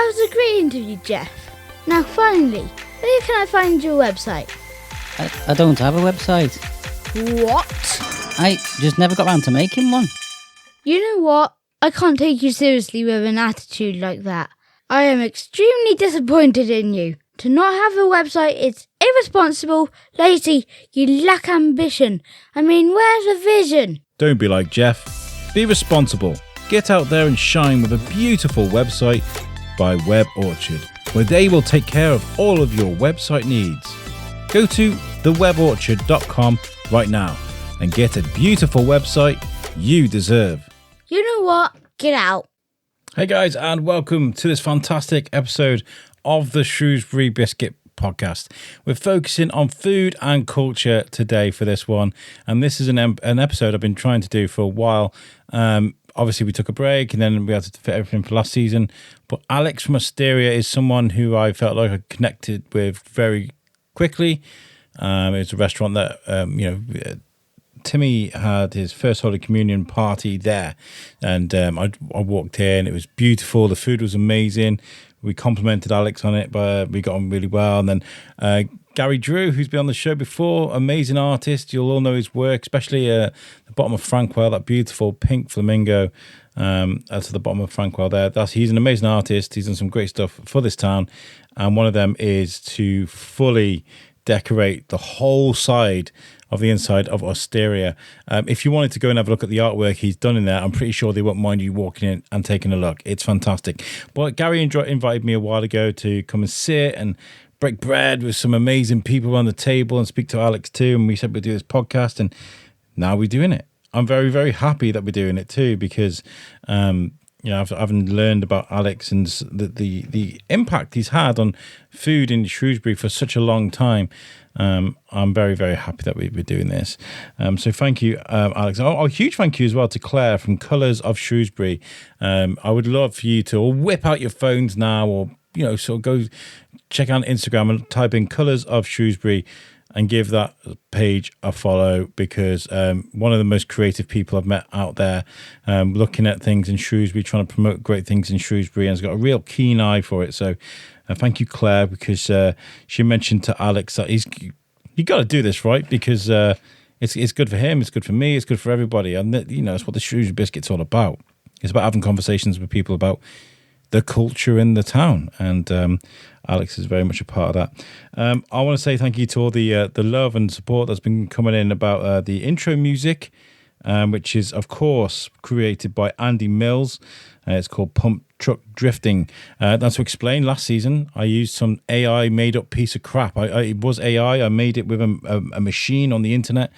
That was a great interview, Jeff. Now finally, where can I find your website? I don't have a website. What? I just never got around to making one. You know what? I can't take you seriously with an attitude like that. I am extremely disappointed in you. To not have a website is irresponsible, lazy, you lack ambition. I mean, where's the vision? Don't be like Jeff. Be responsible. Get out there and shine with a beautiful website by Web Orchard, where they will take care of all of your website needs. Go to theweborchard.com right now and get a beautiful website you deserve. You know what? Get out. Hey guys, and welcome to this fantastic episode of the Shrewsbury Biscuit podcast. We're focusing on food and culture today for this one, and this is an episode I've been trying to do for a while. Obviously, we took a break, and then we had to fit everything for last season. But Alex from Osteria is someone who I felt like I connected with very quickly. It's a restaurant that Timmy had his first Holy Communion party there, and I walked in. It was beautiful. The food was amazing. We complimented Alex on it, but we got on really well. And then Gary Drew, who's been on the show before, amazing artist. You'll all know his work, especially the bottom of Frankwell, that beautiful pink flamingo at the bottom of Frankwell there. He's an amazing artist. He's done some great stuff for this town, and one of them is to fully decorate the whole side of the inside of Osteria. If you wanted to go and have a look at the artwork he's done in there, I'm pretty sure they won't mind you walking in and taking a look. It's fantastic. But Gary invited me a while ago to come and sit and break bread with some amazing people around the table and speak to Alex too. And we said we'd do this podcast, and now we're doing it. I'm very, very happy that we're doing it too, because I've learned about Alex and the impact he's had on food in Shrewsbury for such a long time. I'm very, very happy that we're doing this. So thank you, Alex. A huge thank you as well to Claire from Colours of Shrewsbury. I would love for you to all whip out your phones now, or sort of go check out Instagram and type in Colours of Shrewsbury and give that page a follow, because one of the most creative people I've met out there, looking at things in Shrewsbury, trying to promote great things in Shrewsbury, and has got a real keen eye for it. So thank you, Claire, because she mentioned to Alex that you got to do this, right? Because it's good for him, it's good for me, it's good for everybody. And that's what the Shrewsbury Biscuit's all about. It's about having conversations with people about the culture in the town, and Alex is very much a part of that. I want to say thank you to all the love and support that's been coming in about the intro music, which is of course created by Andy Mills. It's called Pump Truck Drifting. That's to explain, last season I used some AI made up piece of crap. It was AI. I made it with a machine on the internet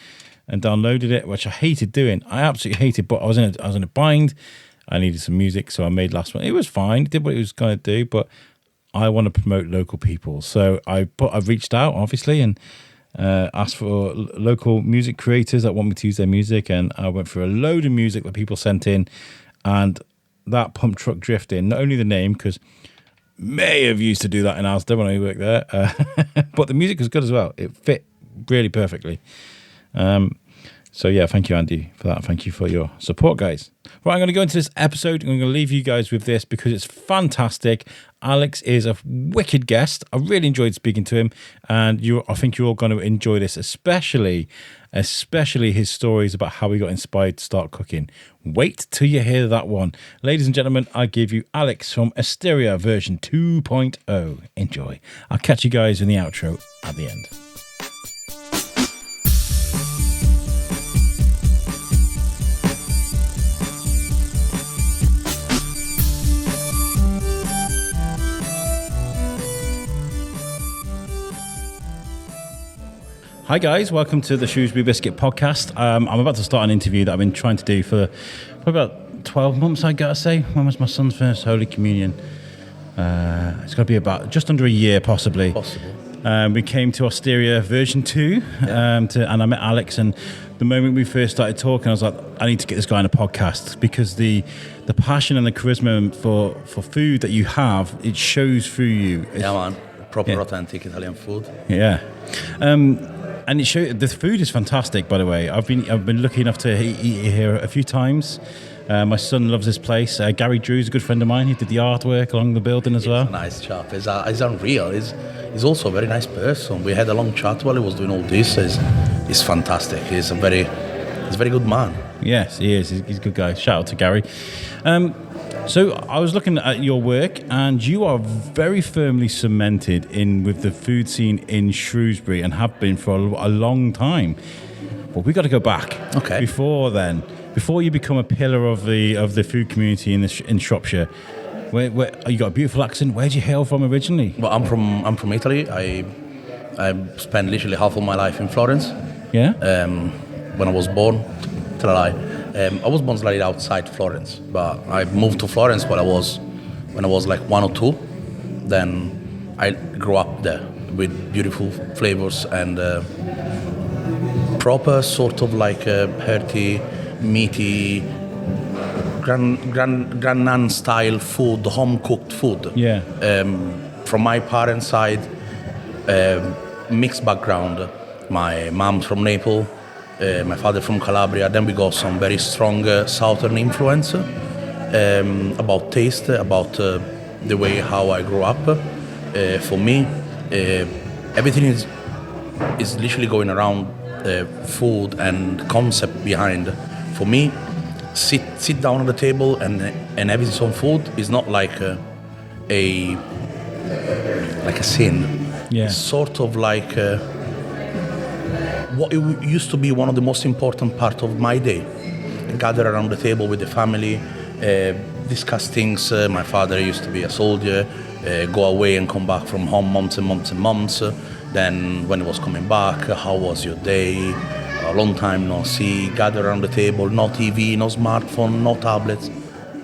and downloaded it, which I hated doing. I absolutely hated, but I was in a bind. I needed some music, so I made last one. It was fine. It did what it was going to do, but I want to promote local people. So I reached out, obviously, and asked for local music creators that want me to use their music, and I went through a load of music that people sent in, and that Pump Truck Drifting, not only the name, because may have used to do that in Asda when I worked there, but the music was good as well. It fit really perfectly. So yeah, thank you, Andy, for that. Thank you for your support, guys. Right, I'm going to go into this episode. I'm going to leave you guys with this because it's fantastic. Alex is a wicked guest. I really enjoyed speaking to him, and I think you're all going to enjoy this, especially his stories about how he got inspired to start cooking. Wait till you hear that one. Ladies and gentlemen, I give you Alex from Osteria version 2.0. Enjoy. I'll catch you guys in the outro at the end. Hi guys, welcome to the Shrewsbury Biscuit podcast. I'm about to start an interview that I've been trying to do for probably about 12 months, I gotta say. When was my son's first Holy Communion? It's got to be about just under a year, possibly. We came to Osteria version 2, and I met Alex, and the moment we first started talking, I was like, I need to get this guy on a podcast, because the passion and the charisma for food that you have, it shows through you. Yeah, man. Proper authentic Italian food. Yeah. And the food is fantastic, by the way. I've been lucky enough to eat here a few times. My son loves this place. Gary Drew's a good friend of mine. He did the artwork along the building as well. He's a nice chap. He's unreal. He's also a very nice person. We had a long chat while he was doing all this. He's fantastic. He's a very good man. Yes, he is. He's a good guy. Shout out to Gary. So I was looking at your work, and you are very firmly cemented in with the food scene in Shrewsbury, and have been for a long time. But we got to go back. Okay. Before you become a pillar of the food community in Shropshire, where you got a beautiful accent. Where did you hail from originally? Well, I'm from Italy. I spent literally half of my life in Florence. Yeah. When I was born, tell a lie. I was born slightly outside Florence, but I moved to Florence when I was like 1 or 2. Then I grew up there with beautiful flavors and proper sort of like hearty, meaty, grand nan style food, home cooked food. Yeah. From my parents' side, mixed background. My mom's from Naples. My father from Calabria. Then we got some very strong southern influence about taste, about the way how I grew up. For me, everything is literally going around food and concept behind. For me, sit down on the table and having some food is not like a sin. Yeah. It's sort of like what it used to be one of the most important part of my day. Gather around the table with the family, discuss things. My father used to be a soldier, go away and come back from home months and months and months. Then when he was coming back, how was your day? A long time no see, gather around the table, no TV, no smartphone, no tablets,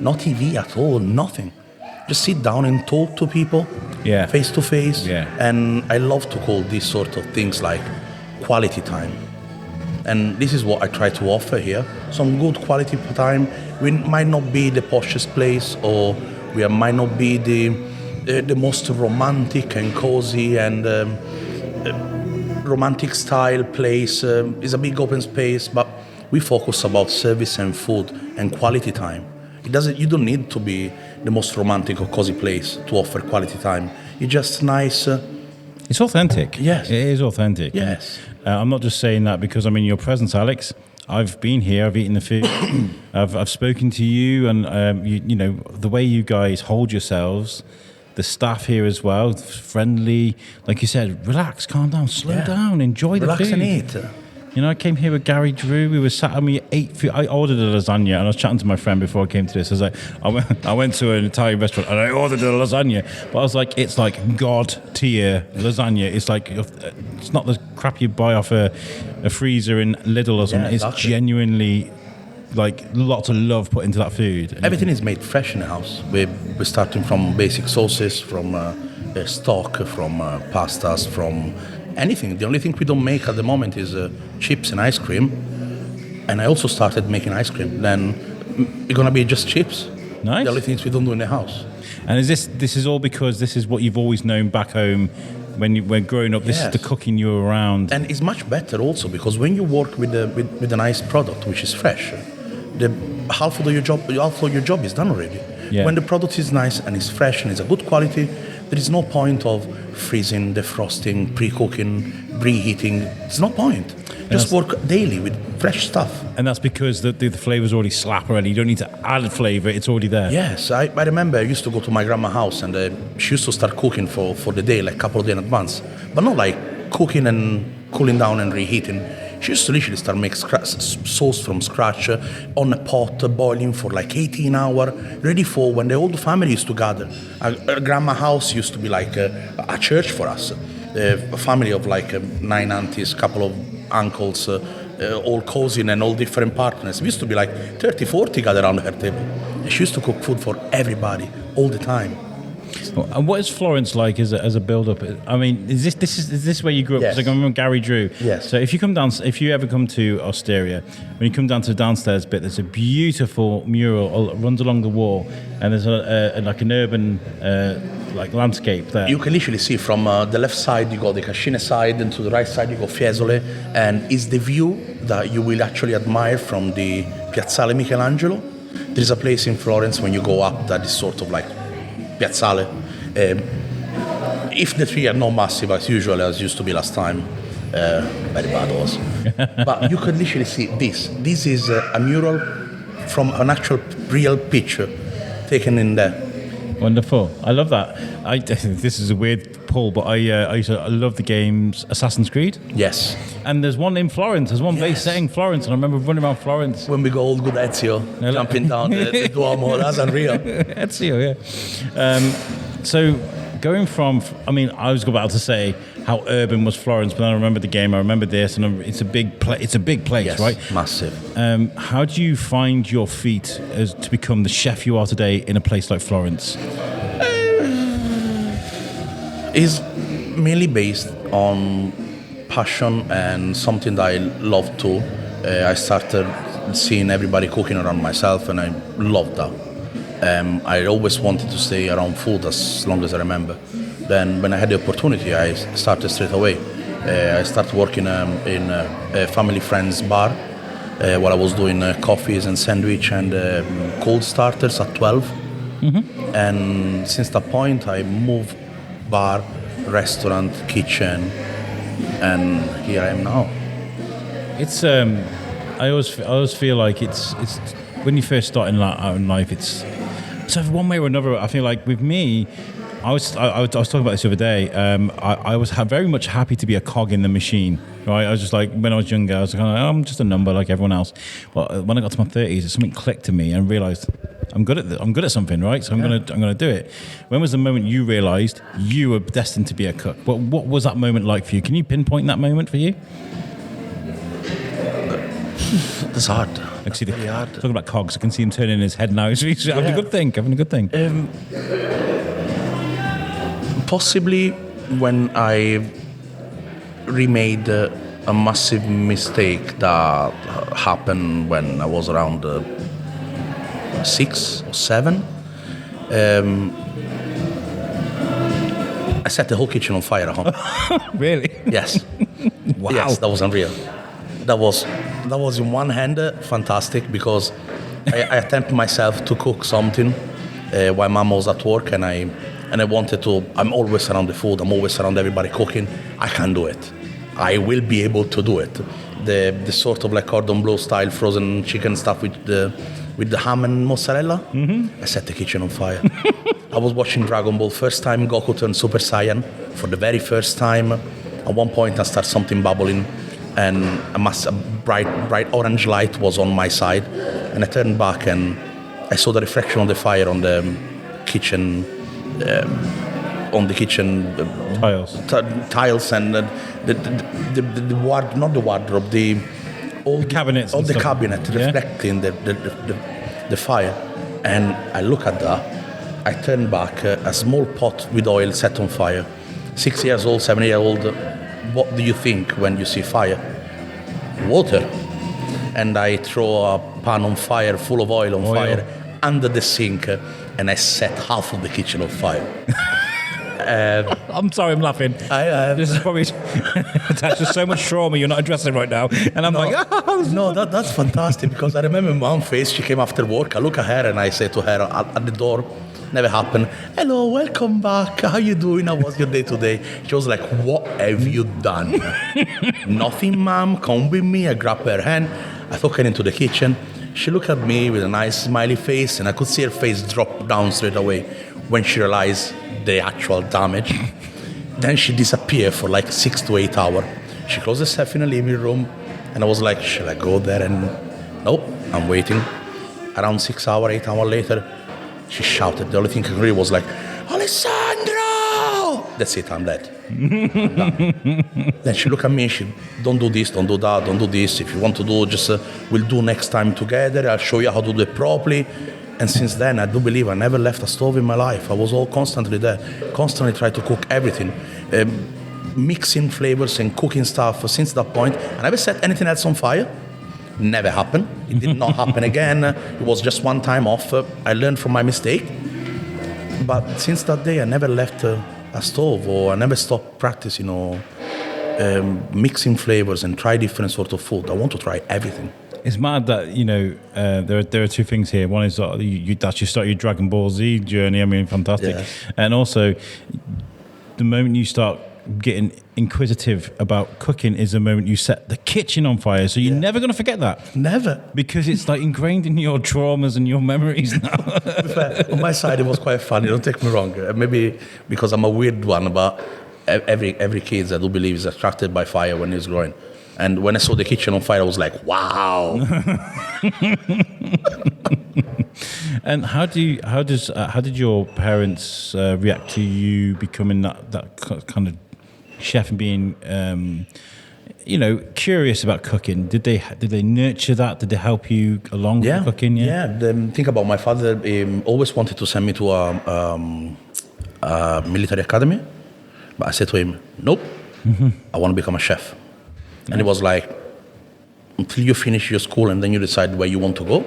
no TV at all, nothing. Just sit down and talk to people, face to face. Yeah. And I love to call these sort of things like quality time. And this is what I try to offer here. Some good quality time. We might not be the poshest place, or we might not be the most romantic and cozy and romantic style place. It's a big open space, but we focus about service and food and quality time. You don't need to be the most romantic or cozy place to offer quality time. It's just nice. It's authentic. Yes. It is authentic. Yes. I'm not just saying that because I'm in your presence, Alex. I've been here. I've eaten the food. I've spoken to you, and you know the way you guys hold yourselves. The staff here as well, friendly. Like you said, relax, calm down, slow down, enjoy Relax the food. and eat. You know, I came here with Gary Drew. We were sat and we ate. I ordered a lasagna, and I was chatting to my friend before I came to this. I was like, I went to an Italian restaurant and I ordered a lasagna, but I was like, it's like God tier lasagna. It's like it's not the crap you buy off a freezer in Lidl or something. exactly. It's genuinely like lots of love put into that food. Everything is made fresh in the house. We're starting from basic sauces, from stock, from pastas, from anything. The only thing we don't make at the moment is chips and ice cream. And I also started making ice cream. Then it's gonna be just chips. Nice. The only things we don't do in the house. And is this is all because this is what you've always known back home when growing up? This is the cooking you were around. And it's much better also because when you work with a nice product which is fresh, half of your job is done already. Yeah. When the product is nice and it's fresh and it's a good quality, there is no point of freezing, defrosting, pre-cooking, reheating. There's no point. Just work daily with fresh stuff. And that's because the flavour's already slap already. You don't need to add flavour, it's already there. Yes, I remember I used to go to my grandma's house and she used to start cooking for the day, like a couple of days in advance. But not like cooking and cooling down and reheating. She used to literally start making sauce from scratch on a pot, boiling for like 18 hours, ready for when the whole family used to gather. Our grandma's house used to be like a church for us. A family of like 9 aunties, couple of uncles, all cousin and all different partners. We used to be like 30, 40 gathered around her table. And she used to cook food for everybody all the time. And what is Florence like as a build-up? I mean, is this where you grew up? Yes. Because I remember Gary Drew. Yes. So if you ever come to Osteria, when you come down to the downstairs bit, there's a beautiful mural runs along the wall, and there's like an urban like landscape there. You can literally see from the left side you got the Cascine side, and to the right side you got Fiesole, and it's the view that you will actually admire from the Piazzale Michelangelo. There's a place in Florence when you go up that is sort of like piazzale. If the tree are not massive as usual as used to be last time, very bad was. But you could literally see this. This is a mural from an actual real picture taken in there. Wonderful. I love that. This is a weird pull, but I love the games Assassin's Creed. Yes. And there's one in Florence. There's one base set in Florence, and I remember running around Florence. When we go old good Ezio, jumping down the Duomo, that's unreal. Ezio, yeah. So going from, I was about to say how urban was Florence, but then I remember the game. I remember this, and it's a big place, yes, right? Massive. How do you find your feet as to become the chef you are today in a place like Florence? It's mainly based on passion and something that I love too. I started seeing everybody cooking around myself, and I loved that. I always wanted to stay around food as long as I remember. Then when I had the opportunity, I started straight away. I started working in a family friend's bar while I was doing coffees and sandwich and cold starters at 12. Mm-hmm. And since that point, I moved bar, restaurant, kitchen, and here I am now. It's I always feel like it's when you first start out in life, it's so one way or another. I feel like with me, I was talking about this the other day. I was very much happy to be a cog in the machine. Right, I was just like, when I was younger, I was like, oh, I'm just a number like everyone else. Well, when I got to my 30s, something clicked to me and realised I'm good at something, right? So I'm gonna do it. When was the moment you realised you were destined to be a cook? What was that moment like for you? Can you pinpoint that moment for you? That's hard. I can see talking about cogs. I can see him turning his head now. He's having a good thing. Possibly when I remade a massive mistake that happened when I was around 6 or 7. I set the whole kitchen on fire at home. Really? Yes. Wow. Yes, that was unreal. That was in one hand fantastic because I attempted myself to cook something while Mom was at work, and I wanted to. I'm always around the food. I'm always around everybody cooking. I can do it. I will be able to do it. The sort of like cordon bleu style frozen chicken stuff with the ham and mozzarella. Mm-hmm. I set the kitchen on fire. I was watching Dragon Ball. First time Goku turned Super Saiyan for the very first time. At one point, I started something bubbling, and a bright orange light was on my side, and I turned back and I saw the reflection of the fire on the kitchen, tiles and the ward, not the wardrobe, the cabinets, all the cabinet reflecting the fire. And I look at that. I turn back, a small pot with oil set on fire. 6 years old, 7 years old. What do you think when you see fire? Water. And I throw a pan on fire, full of oil on fire, under the sink, and I set half of the kitchen on fire. I'm sorry, I'm laughing. This is probably attached to so much trauma you're not addressing right now. And I'm that's fantastic, because I remember Mom's face. She came after work. I look at her and I say to her at the door, never happened, hello, welcome back, how you doing, how was your day today? She was like, what have you done? Nothing, Mom, come with me. I grabbed her hand, I took her into the kitchen. She looked at me with a nice smiley face, and I could see her face drop down straight away when she realized the actual damage. Then she disappeared for like 6 to 8 hours. She closed herself in the living room, and I was like, shall I go there? And nope, I'm waiting. Around 6 hours, 8 hours later, she shouted. The only thing I could hear was like, Alessandro! That's it, I'm dead. Then she looked at me, she, don't do this, don't do that, don't do this. If you want to do, just we'll do next time together. I'll show you how to do it properly. And since then, I do believe I never left a stove in my life. I was all constantly there, constantly trying to cook everything, mixing flavors and cooking stuff. Since that point, I never set anything else on fire. Never happened. It did not happen again. It was just one time off. I learned from my mistake. But since that day, I never left a stove, or I never stopped practicing or mixing flavors and try different sort of food. I want to try everything. It's mad that there are two things here. One is that you start your Dragon Ball Z journey. I mean, fantastic, and also the moment you start getting inquisitive about cooking is the moment you set the kitchen on fire. So you're never going to forget that. Never. Because it's like ingrained in your traumas and your memories now. On my side, it was quite funny. Don't take me wrong. Maybe because I'm a weird one, but every kid, I do believe, is attracted by fire when he's growing. And when I saw the kitchen on fire, I was like, wow. And how did your parents react to you becoming that kind of chef and being curious about cooking? Did they nurture that? Did they help you along with cooking? Think about my father. Always wanted to send me to a military academy, but I said to him, nope. I want to become a chef. And he was like, until you finish your school and then you decide where you want to go,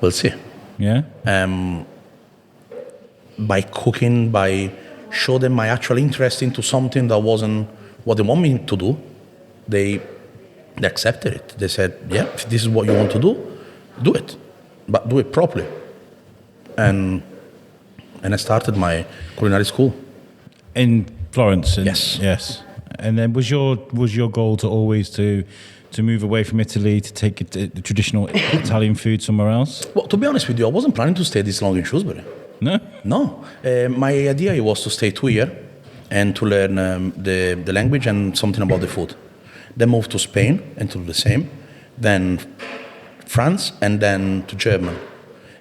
we'll see. Yeah. By cooking, by show them my actual interest into something that wasn't what they want me to do, they accepted it. They said, yeah, if this is what you want to do it. But do it properly. And I started my culinary school. In Florence? Yes. And then was your goal to always to move away from Italy, to take the traditional Italian food somewhere else? Well, to be honest with you, I wasn't planning to stay this long in Shrewsbury. No. My idea was to stay 2 years and to learn the language and something about the food. Then move to Spain and to do the same. Then France and then to Germany.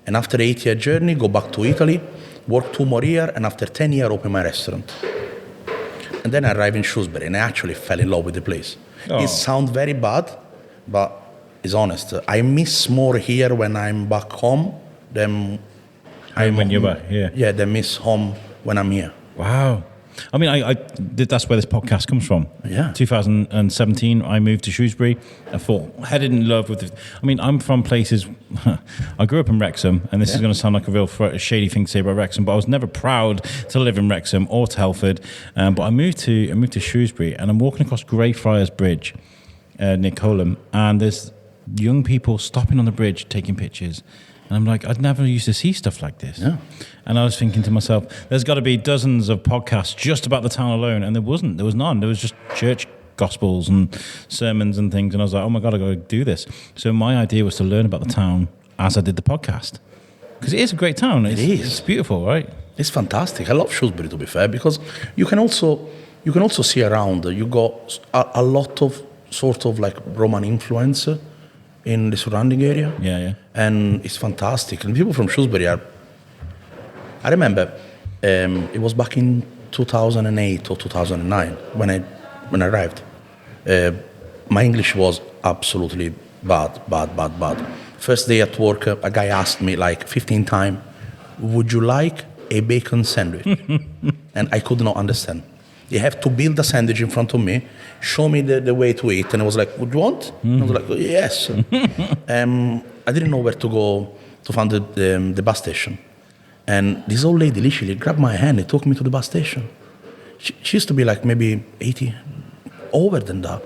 And after 8-year journey, go back to Italy, work 2 more years, and after 10 years, open my restaurant. And then I arrived in Shrewsbury, and I actually fell in love with the place. Oh. It sounds very bad, but it's honest. I miss more here when I'm back home than when you're back here. Yeah, they miss home when I'm here. Wow. I mean, that's where this podcast comes from. Yeah. 2017, I moved to Shrewsbury. I thought, headed in love with it. I mean, I'm from places, I grew up in Wrexham, and this is going to sound like a real shady thing to say about Wrexham, but I was never proud to live in Wrexham or Telford. But I moved to Shrewsbury, and I'm walking across Greyfriars Bridge near Coleham, and there's young people stopping on the bridge taking pictures. And I'm like, I'd never used to see stuff like this. Yeah. And I was thinking to myself, there's got to be dozens of podcasts just about the town alone. And there wasn't. There was none. There was just church gospels and sermons and things. And I was like, oh my God, I've got to do this. So my idea was to learn about the town as I did the podcast. Because it is a great town. It is. It's beautiful, right? It's fantastic. I love Shrewsbury, to be fair, because you can also see around, you got a lot of sort of like Roman influence in the surrounding area. Yeah. And it's fantastic. And people from Shrewsbury I remember it was back in 2008 or 2009 when I arrived. My English was absolutely bad. First day at work, a guy asked me like 15 times, would you like a bacon sandwich? And I could not understand. You have to build a sandwich in front of me, show me the way to eat. And I was like, would you want? And I was like, yes. I didn't know where to go to find the bus station. And this old lady literally grabbed my hand and took me to the bus station. She used to be like maybe 80, over than that.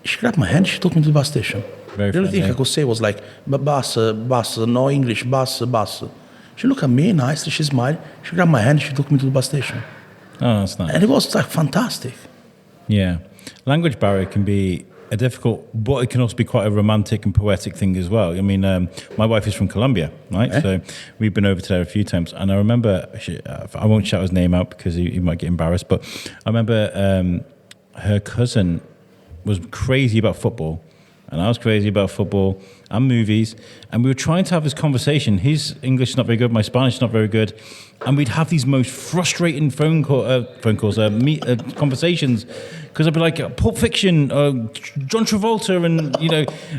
She grabbed my hand, she took me to the bus station. Very the only thing I could say was like, bus, no English, bus. She looked at me nicely, she smiled, she grabbed my hand, she took me to the bus station. Oh, that's nice. And it was like fantastic. Yeah. Language barrier can be a difficult, but it can also be quite a romantic and poetic thing as well. I mean, my wife is from Colombia, right? Okay. So we've been over to there a few times. And I remember, I won't shout his name out because he might get embarrassed, but I remember her cousin was crazy about football. And I was crazy about football and movies. And we were trying to have this conversation. His English is not very good. My Spanish is not very good. And we'd have these most frustrating conversations. Because I'd be like, Pulp Fiction, John Travolta, and,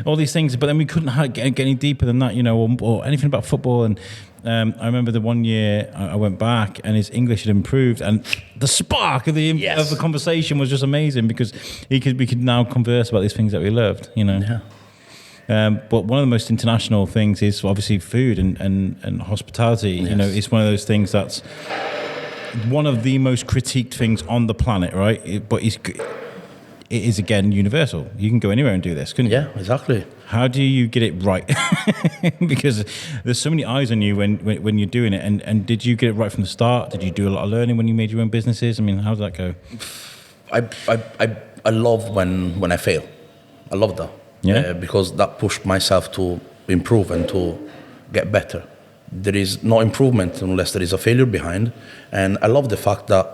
all these things. But then we couldn't get any deeper than that, or anything about football. And I remember the one year I went back and his English had improved. And the spark of the conversation was just amazing because we could now converse about these things that we loved, Yeah. But one of the most international things is obviously food and hospitality. Yes. It's one of those things that's one of the most critiqued things on the planet, right? But it is again universal. You can go anywhere and do this, couldn't you? Yeah, exactly. How do you get it right? Because there's so many eyes on you when you're doing it. And did you get it right from the start? Did you do a lot of learning when you made your own businesses? I mean, how did that go? I love when I fail. I love that. Yeah. Because that pushed myself to improve and to get better. There is no improvement unless there is a failure behind. And I love the fact that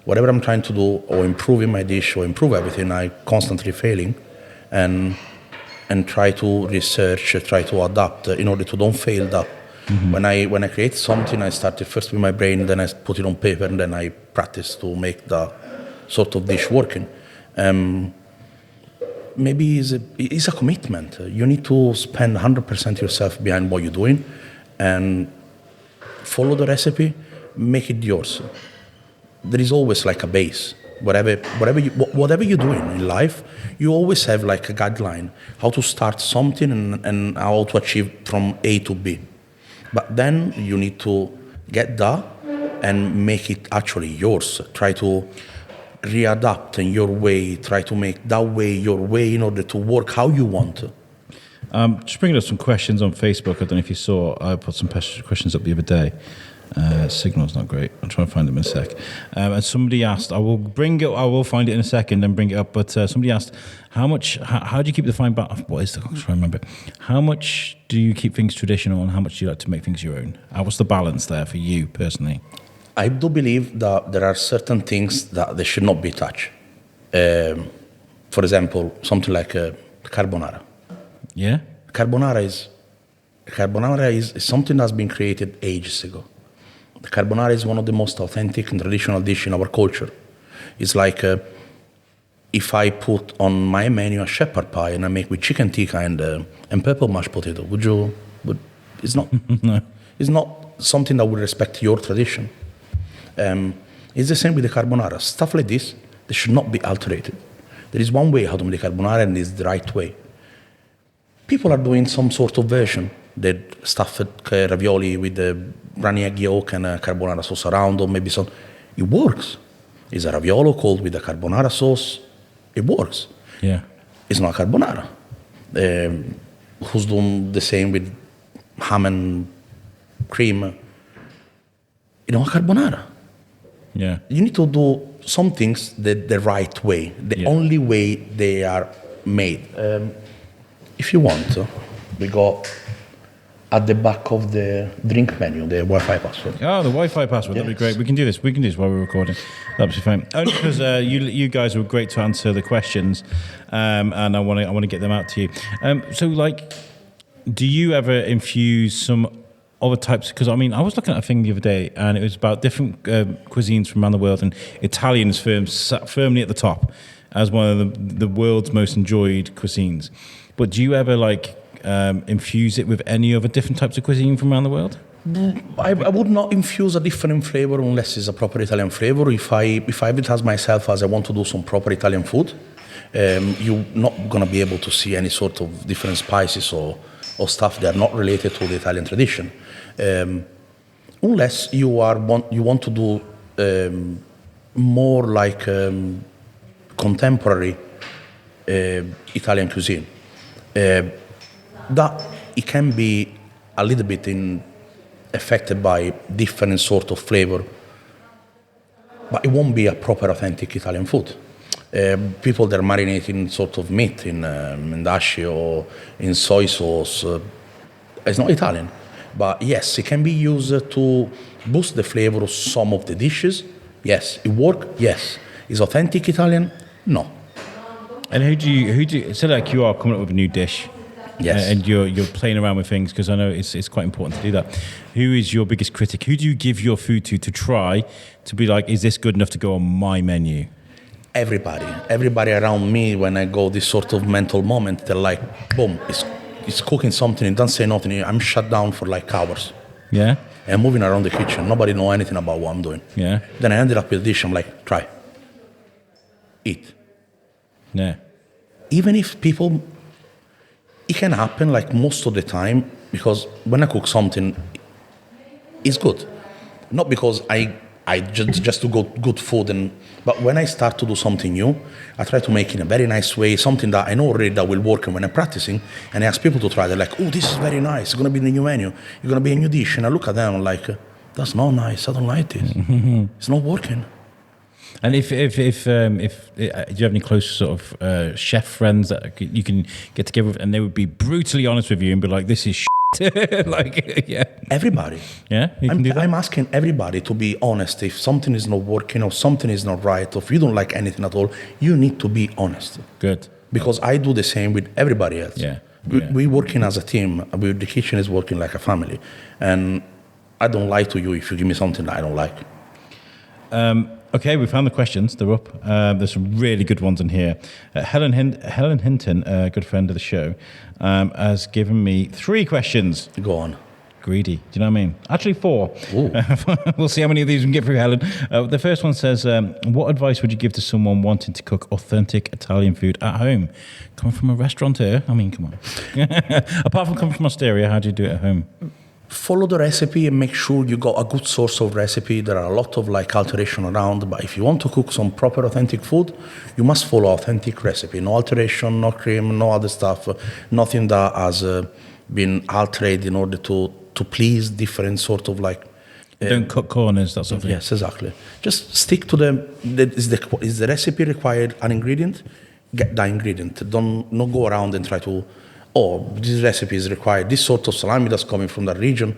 whatever I'm trying to do or improving my dish or improve everything, I constantly failing and try to research, try to adapt in order to don't fail that. Mm-hmm. When I create something, I started first with my brain, then I put it on paper, and then I practice to make that sort of dish working. Maybe it's a commitment. You need to spend 100% yourself behind what you're doing and follow the recipe, make it yours. There is always like a base. Whatever you're doing in life, you always have like a guideline, how to start something and how to achieve from A to B. But then you need to get that and make it actually yours. Try to readapt in your way, try to make that way your way in order to work how you want to. Just bringing up some questions on Facebook. I don't know if you saw, I put some questions up the other day. Signal's not great. I'm trying to find them in a sec. And somebody asked, I will find it in a second and bring it up, but somebody asked, how do you keep the fine balance? What is the, I'm trying to remember. How much do you keep things traditional and how much do you like to make things your own? What's the balance there for you personally? I do believe that there are certain things that they should not be touched. For example, something like carbonara. Yeah? Carbonara is something that's been created ages ago. The carbonara is one of the most authentic and traditional dishes in our culture. It's like if I put on my menu a shepherd pie and I make with chicken tikka and purple mashed potato, it's not. No. It's not something that would respect your tradition. It's the same with the carbonara. Stuff like this, they should not be alterated. There is one way how to make the carbonara, and it's the right way. People are doing some sort of version. They stuff ravioli with the runny egg yolk and a carbonara sauce around, or maybe some. It works. It's a raviolo cold with a carbonara sauce. It works. Yeah. It's not carbonara. Who's doing the same with ham and cream? You know, carbonara. Yeah. You need to do some things the right way, the only way they are made. If you want, we got at the back of the drink menu, the Wi-Fi password. Oh, the Wi-Fi password. Yes. That'd be great. We can do this. We can do this while we're recording. That'd be fine. Only because you guys were great to answer the questions, and I want to get them out to you. So, like, do you ever infuse some other types? Because I mean, I was looking at a thing the other day, and it was about different cuisines from around the world, and Italian sat firmly at the top as one of the world's most enjoyed cuisines. But do you ever infuse it with any other different types of cuisine from around the world? No, I would not infuse a different flavor unless it's a proper Italian flavor. If I advertise myself as I want to do some proper Italian food, you're not going to be able to see any sort of different spices or stuff that are not related to the Italian tradition. Unless you want to do more like contemporary Italian cuisine. That it can be a little bit affected by different sort of flavor, but it won't be a proper authentic Italian food. People that are marinating sort of meat in dashi or in soy sauce, it's not Italian. But yes, it can be used to boost the flavor of some of the dishes. Yes, it works. Yes, is authentic Italian? No. And who do you say like you are coming up with a new dish? Yes. And you're playing around with things, because I know it's quite important to do that. Who is your biggest critic? Who do you give your food to try to be like, is this good enough to go on my menu? Everybody around me, when I go this sort of mental moment, they're like, boom, it's cooking something, it doesn't say nothing. I'm shut down for like hours. Yeah. And I'm moving around the kitchen. Nobody know anything about what I'm doing. Yeah. Then I ended up with a dish. I'm like, try. Eat. Yeah. Even if people, it can happen like most of the time, because when I cook something, it's good. Not because I I just to go good food. But when I start to do something new, I try to make it in a very nice way, something that I know already that will work when I'm practicing, and I ask people to try. They're like, oh, this is very nice. It's going to be the new menu. It's going to be a new dish. And I look at them like, that's not nice. I don't like this. It's not working. And if do you have any close sort of chef friends that you can get together with, and they would be brutally honest with you and be like, this is shit. Like, yeah. Everybody. Yeah, you can do that? I'm asking everybody to be honest. If something is not working or something is not right, or if you don't like anything at all, you need to be honest. Good. Because I do the same with everybody else. Yeah. We're working as a team. The kitchen is working like a family. And I don't lie to you if you give me something that I don't like. Okay, we found the questions. They're up. There's some really good ones in here. Helen Hinton, a good friend of the show, has given me 3 questions. Go on. Greedy. Do you know what I mean? Actually, 4. We'll see how many of these we can get through, Helen. The first one says, what advice would you give to someone wanting to cook authentic Italian food at home? Coming from a restaurateur? I mean, come on. Apart from coming from Osteria, how do you do it at home? Follow the recipe and make sure you got a good source of recipe. There are a lot of like alteration around, but if you want to cook some proper authentic food, you must follow authentic recipe. No alteration, no cream, no other stuff, nothing that has been altered in order to please different sort of like. Don't cut corners, that sort of thing. Yes, exactly. Just stick to is the recipe required an ingredient? Get that ingredient. Don't not go around and try to. Oh, this recipe is required. This sort of salami that's coming from that region,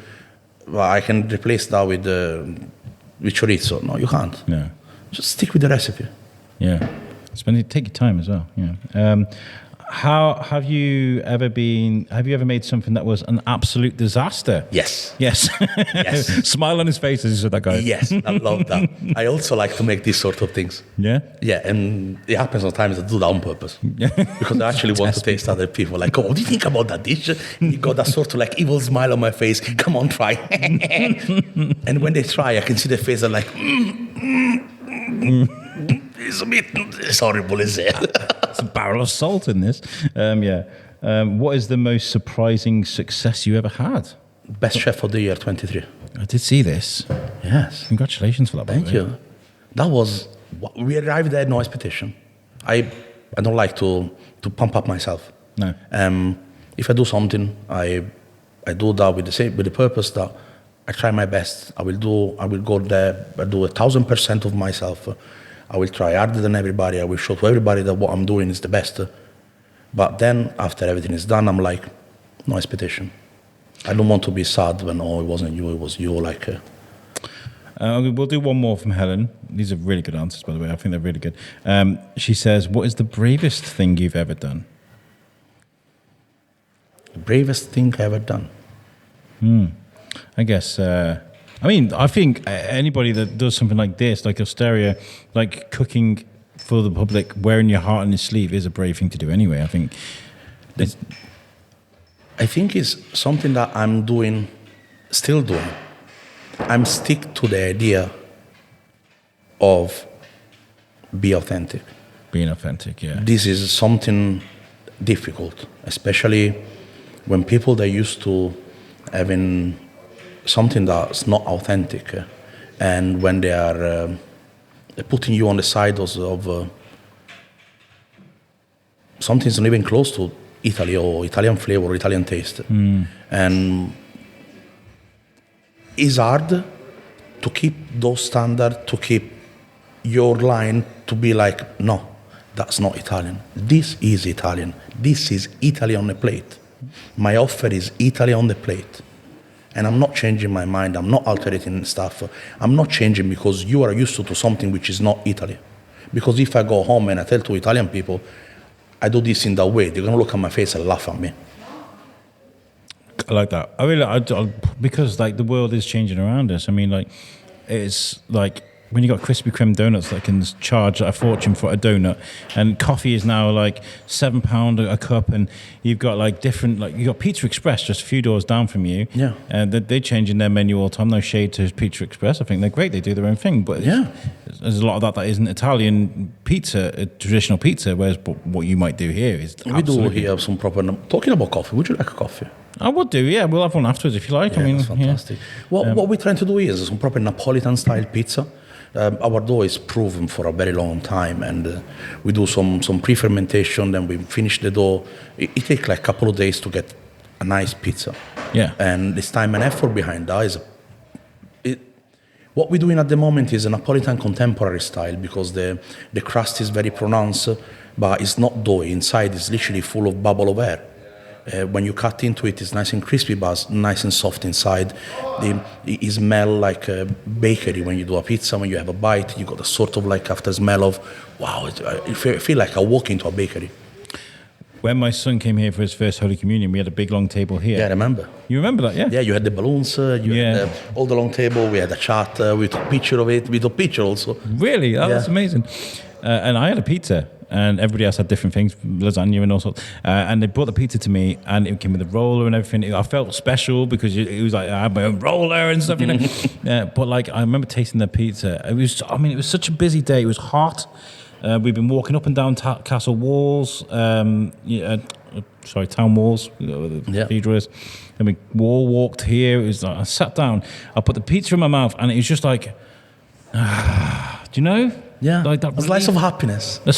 well, I can replace that with chorizo. No, you can't. No. Just stick with the recipe. Yeah. Take your time as well. Yeah. How have you ever made something that was an absolute disaster? Yes. Yes. Yes. Smile on his face as he said that, guy. Yes, I love that. I also like to make these sort of things. Yeah? Yeah, and it happens sometimes I do that on purpose. Because I actually want to taste other people. Like, oh, what do you think about that dish? And you got that sort of like evil smile on my face. Come on, try. And when they try, I can see their face. They're like, it's horrible, is it? It's a barrel of salt in this. What is the most surprising success you ever had? Best Chef of the Year 23. I did see this. Yes. Congratulations for that. Thank you. That was, we arrived there, no expectation. I don't like to pump up myself. No. If I do something, I do that with the purpose that I try my best. I will go there, I do 1,000% of myself. I will try harder than everybody. I will show to everybody that what I'm doing is the best. But then, after everything is done, I'm like, no expectation. I don't want to be sad when, oh, it wasn't you, it was you. Like. We'll do one more from Helen. These are really good answers, by the way. I think they're really good. She says, what is the bravest thing you've ever done? The bravest thing I ever done? I guess... I think anybody that does something like this, like Osteria, like cooking for the public, wearing your heart on your sleeve is a brave thing to do anyway. I think it's something that I'm still doing. I'm stick to the idea of be authentic. Being authentic, yeah. This is something difficult, especially when people that used to having something that's not authentic, and when they are putting you on the side of something's not even close to Italy or Italian flavor or Italian taste. And it's hard to keep those standards, to keep your line, to be like, no, that's not Italian. This is Italian. This is Italy on the plate. My offer is Italy on the plate. And I'm not changing my mind. I'm not altering stuff. I'm not changing because you are used to something which is not Italy. Because if I go home and I tell to Italian people, I do this in that way, they're going to look at my face and laugh at me. I like that. I really, because like the world is changing around us. I mean, like it's like when you got Krispy Kreme donuts that can charge a fortune for a donut, and coffee is now like £7 a cup, and you've got like different, like you got Pizza Express just a few doors down from you. Yeah. And they're changing their menu all the time. No shade to Pizza Express. I think they're great. They do their own thing. But yeah, there's a lot of that isn't Italian pizza, traditional pizza, whereas what you might do here is We do here some proper... Talking about coffee, would you like a coffee? I would do, yeah. We'll have one afterwards if you like. Yeah, that's fantastic. What we're trying to do here is some proper Napolitan-style pizza. Our dough is proven for a very long time, and we do some pre-fermentation, then we finish the dough. It takes like a couple of days to get a nice pizza. Yeah. And this time and effort behind that is... What we're doing at the moment is a Napolitan contemporary style, because the crust is very pronounced, but it's not doughy. Inside it's literally full of bubble of air. When you cut into it, it's nice and crispy, but it's nice and soft inside. It smells like a bakery when you do a pizza. When you have a bite, you got a sort of like after smell of, wow, I feel like I walk into a bakery. When my son came here for his first Holy Communion, we had a big long table here. Yeah, I remember. You remember that, yeah? Yeah, you had the balloons, had all the long table, we had a chat, we took a picture of it, we took a picture also. Really? Oh, that's amazing. And I had a pizza, and everybody else had different things, lasagna and all sorts. And they brought the pizza to me, and it came with a roller and everything. I felt special because it was like I had my own roller and stuff, you know. But like I remember tasting the pizza. It was such a busy day. It was hot. We've been walking up and down castle walls, town walls, the cathedral is. And we walked here. It was like, I sat down, I put the pizza in my mouth, and it was just like, do you know? Yeah, like that a slice of happiness. A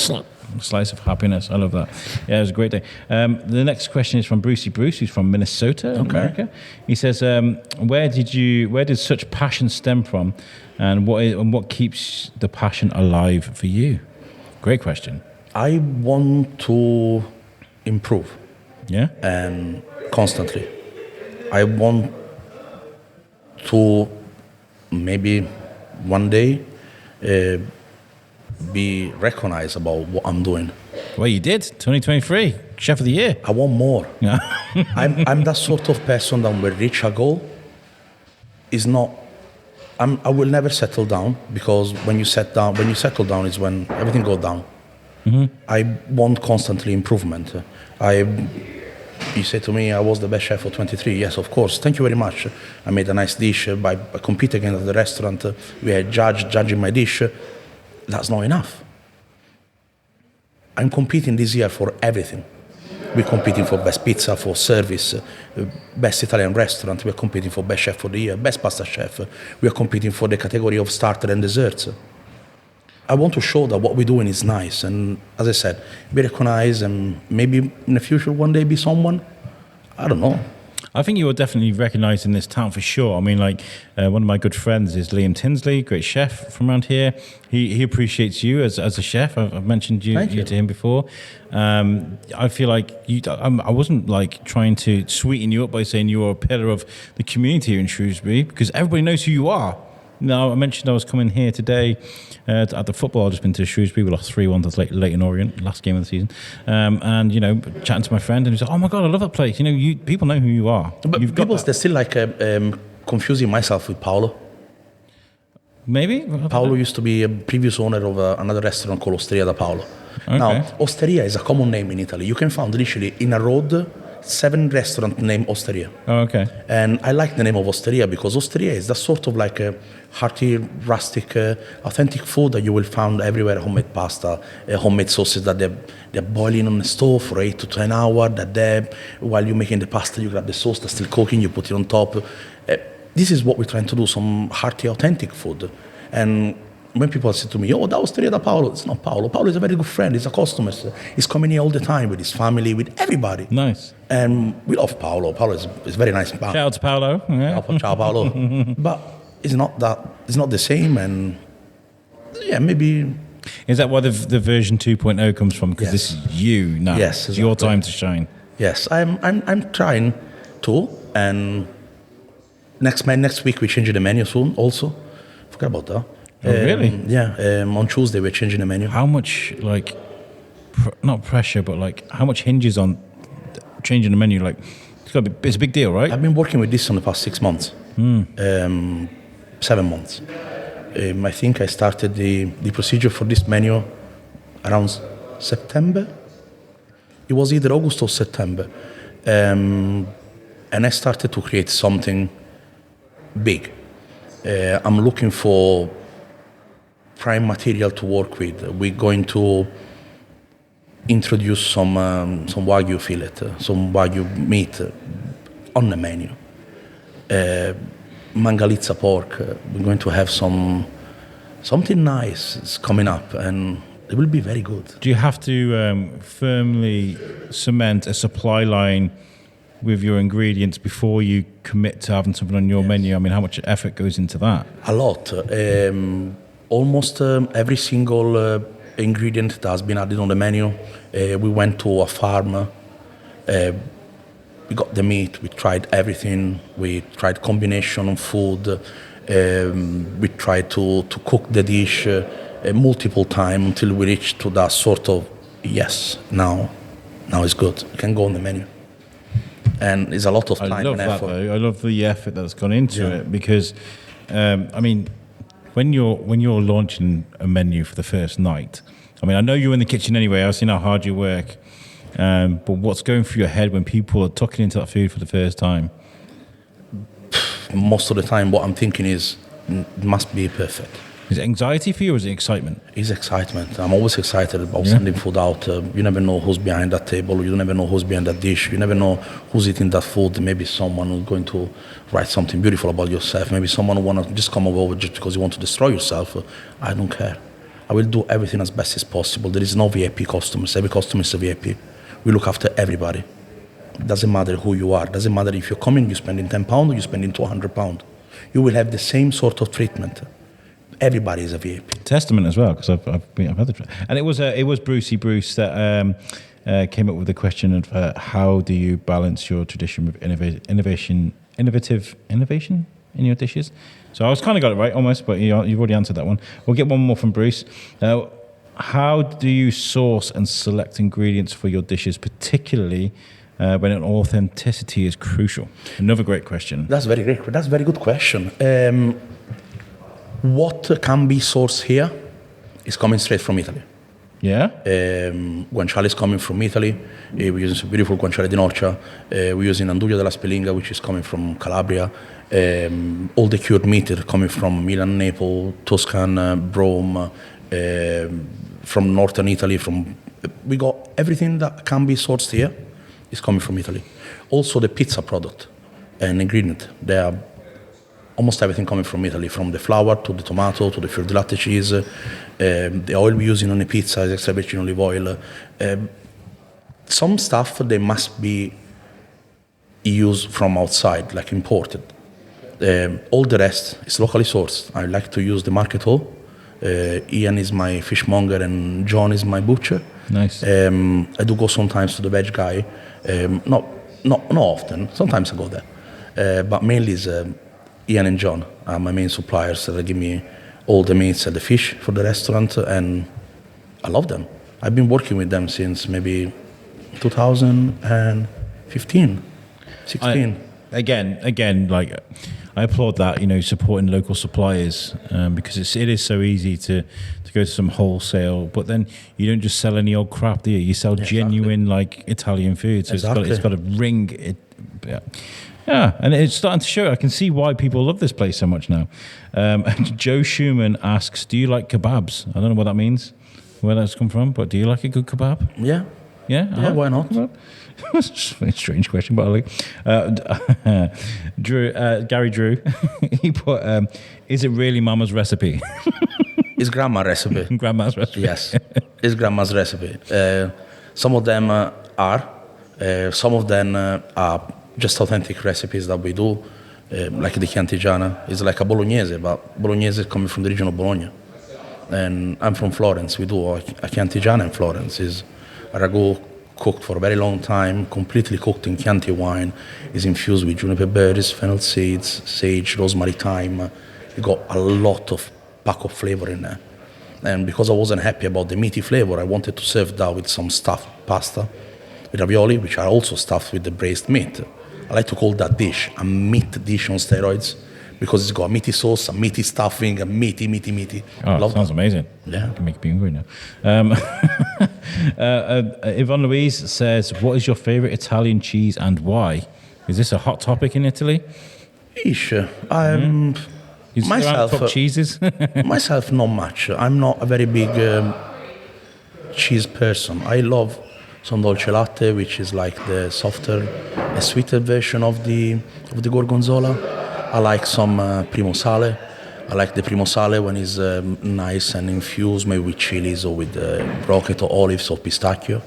slice of happiness. I love that. Yeah, it was a great day. The next question is from Brucey Bruce, who's from Minnesota, America. He says, where did such passion stem from, and what keeps the passion alive for you? Great question. I want to improve. Yeah? And constantly. I want to maybe one day be recognized about what I'm doing. Well, you did. 2023, Chef of the Year. I want more. Yeah. I'm that sort of person that will reach a goal. I will never settle down, because when you settle down is when everything goes down. Mm-hmm. I want constantly improvement. You say to me, I was the best chef for 23. Yes, of course. Thank you very much. I made a nice dish. I compete again at the restaurant. We had judging my dish. That's not enough. I'm competing this year for everything. We're competing for best pizza, for service, best Italian restaurant. We're competing for best chef for the year, best pasta chef. We are competing for the category of starter and desserts. I want to show that what we're doing is nice, and as I said, be recognized, and maybe in the future one day be someone. I don't know. I think you are definitely recognised in this town for sure. I mean, like, one of my good friends is Liam Tinsley, great chef from around here. He appreciates you as a chef. I've mentioned you to him before. I feel like I wasn't like trying to sweeten you up by saying you are a pillar of the community here in Shrewsbury, because everybody knows who you are. Now, I mentioned I was coming here today at the football. I've just been to Shrewsbury. We lost 3-1 to Leighton Orient, last game of the season. And, chatting to my friend, and he said, oh, my God, I love that place. People know who you are. But they're still like confusing myself with Paolo. Maybe? Paolo used to be a previous owner of another restaurant called Osteria da Paolo. Okay. Now, Osteria is a common name in Italy. You can find literally in a road 7 restaurants named Osteria. Oh, okay. And I like the name of Osteria because Osteria is that sort of like a hearty, rustic, authentic food that you will find everywhere. Homemade pasta, homemade sauces that they're boiling on the stove for 8 to 10 hours. While you're making the pasta, you grab the sauce that's still cooking, you put it on top. This is what we're trying to do, some hearty, authentic food. And when people say to me, oh, that was Osteria da Paolo, it's not Paolo. Paolo is a very good friend. He's a customer. He's coming here all the time with his family, with everybody. Nice. And we love Paolo. Paolo is very nice. Shout out to Paolo. Yeah. Ciao, Paolo. But it's not the same. And yeah, maybe. Is that where the version 2.0 comes from? Because this is you now. Yes, it's your time to shine. Yes, I'm trying to. And next week we're changing the menu soon. Also, forgot about that. Oh, really? Yeah. On Tuesday we're changing the menu. How much not pressure, but how much hinges on changing the menu? It's a big deal, right? I've been working with this on the past 6 months. 7 months. I think I started the procedure for this menu around September. It was either August or September. And I started to create something big. I'm looking for prime material to work with. We're going to introduce some Wagyu fillet, some Wagyu meat on the menu. Mangalitsa pork. We're going to have something nice is coming up, and it will be very good. Do you have to firmly cement a supply line with your ingredients before you commit to having something on your menu? I mean, how much effort goes into that? A lot. Almost every single ingredient that has been added on the menu. We went to a farm. We got the meat. We tried everything. We tried combination of food. We tried to cook the dish multiple times until we reached to that sort of, yes, now it's good. It can go on the menu. And it's a lot of time and effort. I love the effort that's gone into it, because, I mean, when you're launching a menu for the first night, I mean, I know you're in the kitchen anyway. I've seen how hard you work. But what's going through your head when people are tucking into that food for the first time? Most of the time, what I'm thinking is, it must be perfect. Is it anxiety for you, or is it excitement? It's excitement. I'm always excited about sending food out. You never know who's behind that table. You never know who's behind that dish. You never know who's eating that food. Maybe someone who's going to write something beautiful about yourself. Maybe someone who want to just come over just because you want to destroy yourself. I don't care. I will do everything as best as possible. There is no VIP customers. Every customer is a VIP. We look after everybody. Doesn't matter who you are. Doesn't matter if you're coming, you're spending £10 or you're spending £200. You will have the same sort of treatment. Everybody is a VIP. Testament as well, because I've had the, and it was Brucey Bruce that came up with the question of how do you balance your tradition with innovation in your dishes. So I was kind of got it right almost, but you've already answered that one. We'll get one more from Bruce. Now, how do you source and select ingredients for your dishes, particularly when an authenticity is crucial? Another great question. That's very great. That's a very good question. What can be sourced here is coming straight from Italy. Yeah? Guanciale is coming from Italy. We're using some beautiful guanciale di noccia. We're using anduglia della Spelinga, which is coming from Calabria. All the cured meat are coming from Milan, Naples, Tuscan, Rome, from northern Italy. We got everything that can be sourced here is coming from Italy. Also the pizza product and ingredient. They are almost everything coming from Italy, from the flour to the tomato to the fior di latte cheese. The oil we're using on the pizza is extra virgin olive oil. Some stuff they must be used from outside, like imported. All the rest is locally sourced. I like to use the market hall. Ian is my fishmonger and John is my butcher. Nice. I do go sometimes to the veg guy. Not often. Sometimes I go there. But mainly is Ian and John are my main suppliers that give me all the meats and the fish for the restaurant, and I love them. I've been working with them since maybe 2015, 16. Again, like I applaud that, supporting local suppliers, because it is so easy to go to some wholesale, but then you don't just sell any old crap, do you? You sell genuine like Italian food, so it's got to ring it. Yeah, and it's starting to show. I can see why people love this place so much now. Joe Schumann asks, do you like kebabs? I don't know what that means, where that's come from, but do you like a good kebab? Yeah. Yeah? Yeah, why not? It's a very strange question, but I like Gary Drew, he put, is it really Mama's recipe? It's Grandma's recipe. Grandma's recipe. Yes, it's Grandma's recipe. Some of them are. Some of them are just authentic recipes that we do, like the Chiantigiana. It's like a Bolognese, but Bolognese is coming from the region of Bologna. And I'm from Florence. We do a Chiantigiana in Florence. It's a ragu cooked for a very long time, completely cooked in Chianti wine. It's infused with juniper berries, fennel seeds, sage, rosemary, thyme. You got a lot of pack of flavor in there. And because I wasn't happy about the meaty flavor, I wanted to serve that with some stuffed pasta, with ravioli, which are also stuffed with the braised meat. I like to call that dish a meat dish on steroids, because it's got a meaty sauce, a meaty stuffing, a meaty. Oh, that sounds amazing. Yeah. You can make me hungry now. Yvonne Louise says, what is your favourite Italian cheese and why? Is this a hot topic in Italy? Ish. You sit around and talk cheeses? Myself, not much. I'm not a very big cheese person. I love some dolce latte, which is like the softer, a sweeter version of the gorgonzola. I like some primo sale. I like the primo sale when it's nice and infused, maybe with chilies or with rocket or olives or pistachio.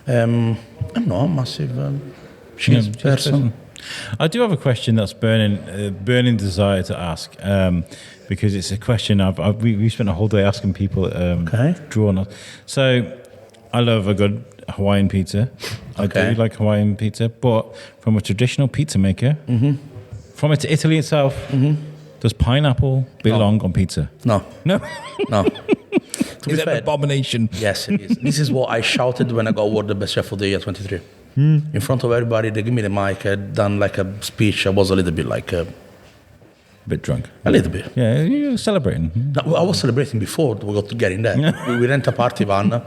I'm not a massive cheese person. I do have a question that's burning desire to ask, because it's a question we spent a whole day asking people drawn us. So I love a good Hawaiian pizza. I do like Hawaiian pizza, but from a traditional pizza maker, from Italy itself, does pineapple belong on pizza? No. No? No. Is it an abomination? Yes, it is. This is what I shouted when I got awarded Best Chef of the Year 23. In front of everybody, they give me the mic. I'd done like a speech. I was a little bit like... A bit drunk. A little bit. Yeah, you're celebrating. No, I was celebrating before we got to get in there. we rent a party van,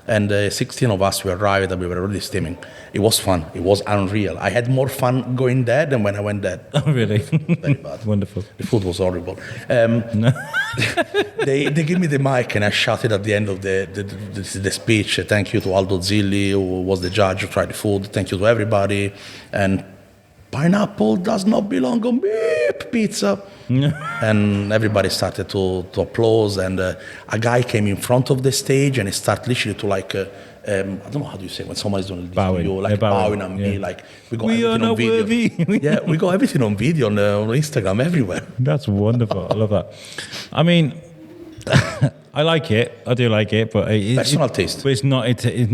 and 16 of us, we arrived and we were already steaming. It was fun. It was unreal. I had more fun going there than when I went there. Oh, really? Very bad. Wonderful. The food was horrible. They give me the mic and I shouted at the end of the speech, thank you to Aldo Zilli, who was the judge who tried the food. Thank you to everybody. And pineapple does not belong on beep pizza. And everybody started to applause. And a guy came in front of the stage and he started literally to like... I don't know how do you say when someone is doing this video, like bowing at me, like we are not worthy. Yeah, we got everything on video on Instagram everywhere. That's wonderful. I love that. I mean, I like it. I do like it, but personal taste. But it's not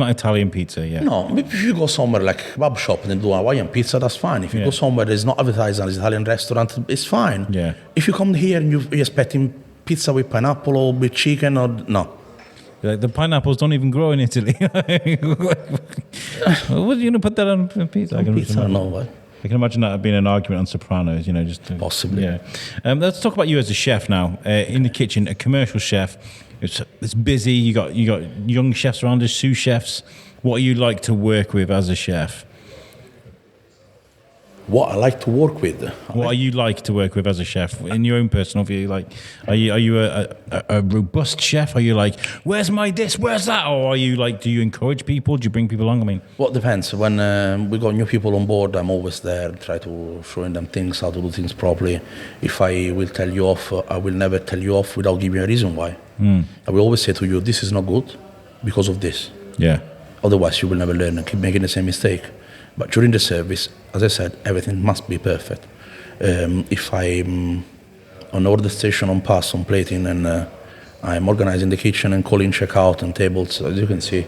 Italian pizza. Yeah. No, maybe if you go somewhere like a kebab shop and they do Hawaiian pizza, that's fine. If you go somewhere that's not advertised as an Italian restaurant, it's fine. Yeah. If you come here and you're expecting pizza with pineapple or with chicken, or no. Like the pineapples don't even grow in Italy. What are you going to put that on pizza? I can imagine that being an argument on Sopranos. Possibly. Yeah. Let's talk about you as a chef now. In the kitchen, a commercial chef. It's busy. You got young chefs around us, sous chefs. What are you like to work with as a chef? What I like to work with. What are you like to work with as a chef? In your own personal view, like, are you a robust chef? Are you like, where's my this, where's that? Or are you like, do you encourage people? Do you bring people along? I mean, well, it depends. When we got new people on board, I'm always there, try to showing them things, how to do things properly. If I will tell you off, I will never tell you off without giving you a reason why. I will always say to you, this is not good because of this. Yeah. Otherwise, you will never learn and keep making the same mistake. But during the service, as I said, everything must be perfect. If I'm on order station, on pass, on plating, and I'm organizing the kitchen and calling checkout and tables, as you can see,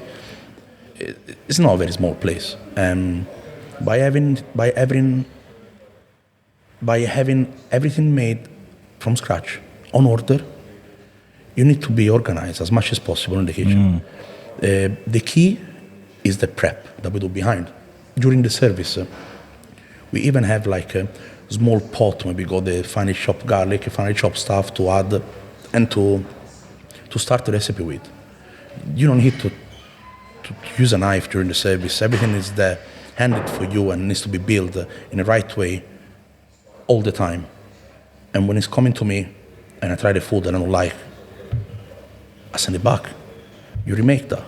it's not a very small place. By having everything made from scratch, on order, you need to be organized as much as possible in the kitchen. The key is the prep that we do behind. During the service, we even have like a small pot where we got the finely chopped garlic, finely chopped stuff to add and to start the recipe with. You don't need to use a knife during the service. Everything is there, handed for you, and needs to be built in the right way all the time. And when it's coming to me and I try the food and I don't like, I send it back. You remake that.